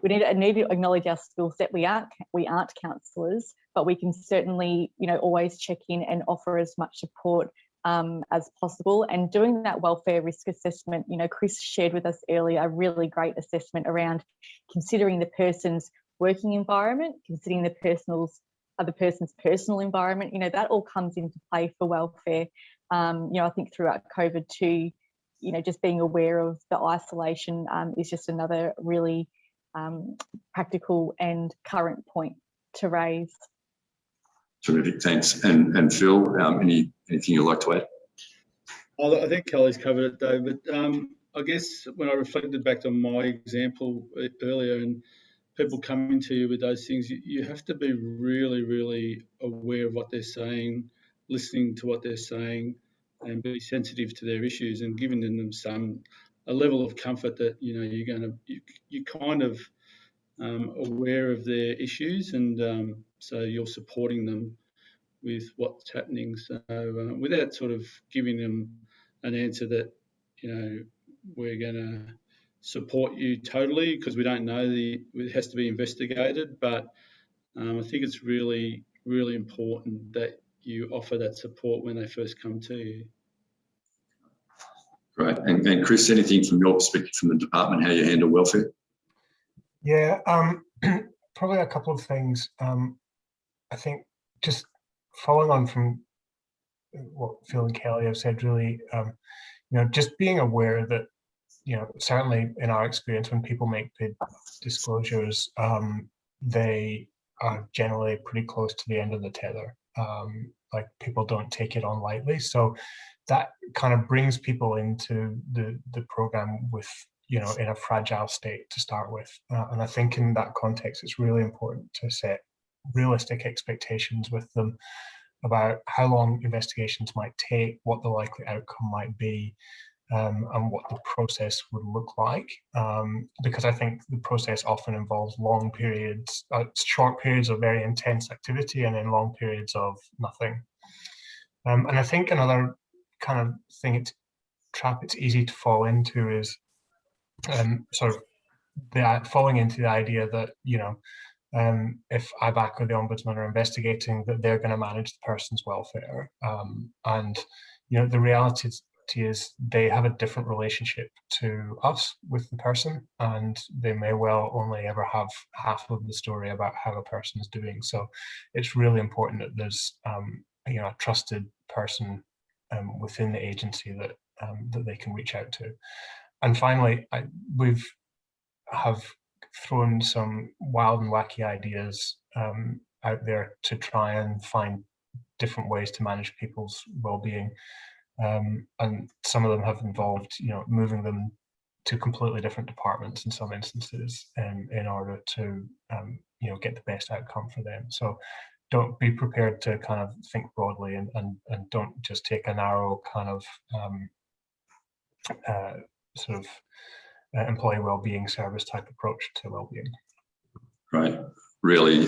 we need to acknowledge our skill set. We aren't counsellors, but we can certainly always check in and offer as much support as possible. And doing that welfare risk assessment, Chris shared with us earlier a really great assessment around considering the person's working environment, considering the person's personal environment. That all comes into play for welfare. I think throughout COVID too. Just being aware of the isolation is just another really practical and current point to raise. Terrific, thanks. And Phil, anything you'd like to add? I think Kelly's covered it, though, but I guess when I reflected back on my example earlier and people coming to you with those things, you have to be really, really aware of what they're saying, listening to what they're saying, and be sensitive to their issues and giving them a level of comfort that you're kind of aware of their issues, and so you're supporting them with what's happening. So without sort of giving them an answer that we're going to support you totally, because we don't know, it has to be investigated, but I think it's really, really important that you offer that support when they first come to you. Great. And Chris, anything from your perspective from the department, how you handle welfare? Yeah, probably a couple of things. I think just following on from what Phil and Kelly have said, really, just being aware that, certainly in our experience, when people make PID disclosures, they are generally pretty close to the end of the tether. Like, people don't take it on lightly. So that kind of brings people into the program with, in a fragile state to start with. And I think in that context, it's really important to set realistic expectations with them about how long investigations might take, what the likely outcome might be, and what the process would look like. Because I think the process often involves long periods, short periods of very intense activity, and then long periods of nothing. And I think another kind of trap it's easy to fall into is sort of falling into the idea that, if IBAC or the Ombudsman are investigating, that they're going to manage the person's welfare. And, the reality is they have a different relationship to us with the person, and they may well only ever have half of the story about how a person is doing. So it's really important that there's, a trusted person within the agency that they can reach out to. And finally, we've thrown some wild and wacky ideas out there to try and find different ways to manage people's well-being, and some of them have involved, moving them to completely different departments in some instances, in order to get the best outcome for them. So don't be prepared to kind of think broadly, and don't just take a narrow kind of sort of employee well-being service type approach to well-being. Great. Really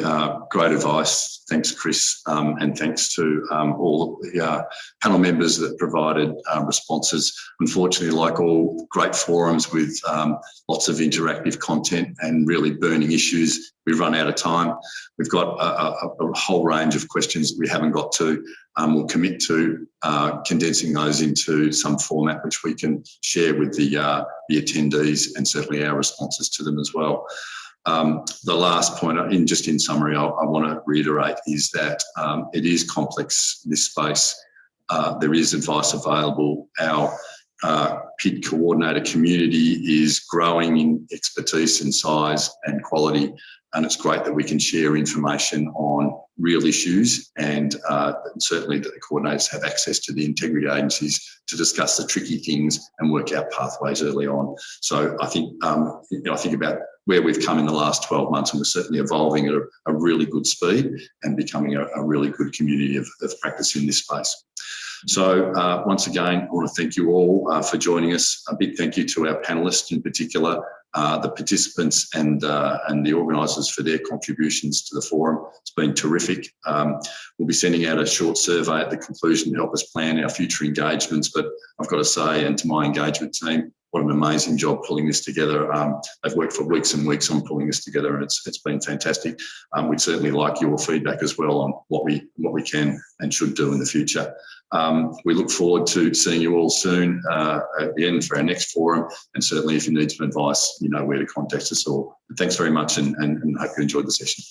great advice. Thanks, Chris, and thanks to all the panel members that provided responses. Unfortunately, like all great forums with lots of interactive content and really burning issues, we've run out of time. We've got a whole range of questions that we haven't got to. We'll commit to condensing those into some format which we can share with the attendees, and certainly our responses to them as well. The last point, in summary, I want to reiterate is that it is complex, this space. There is advice available. Our PID coordinator community is growing in expertise and size and quality, and it's great that we can share information on real issues, and certainly that the coordinators have access to the integrity agencies to discuss the tricky things and work out pathways early on. So I think, I think about where we've come in the last 12 months, and we're certainly evolving at a really good speed and becoming a really good community of practice in this space. So once again, I want to thank you all for joining us. A big thank you to our panellists in particular, the participants and the organisers for their contributions to the forum. It's been terrific. We'll be sending out a short survey at the conclusion to help us plan our future engagements, but I've got to say, and to my engagement team, what an amazing job pulling this together. They've worked for weeks and weeks on pulling this together, and it's been fantastic. We'd certainly like your feedback as well on what we can and should do in the future. We look forward to seeing you all soon at the end for our next forum, and certainly if you need some advice, you know where to contact us all. Thanks very much, and hope you enjoyed the session.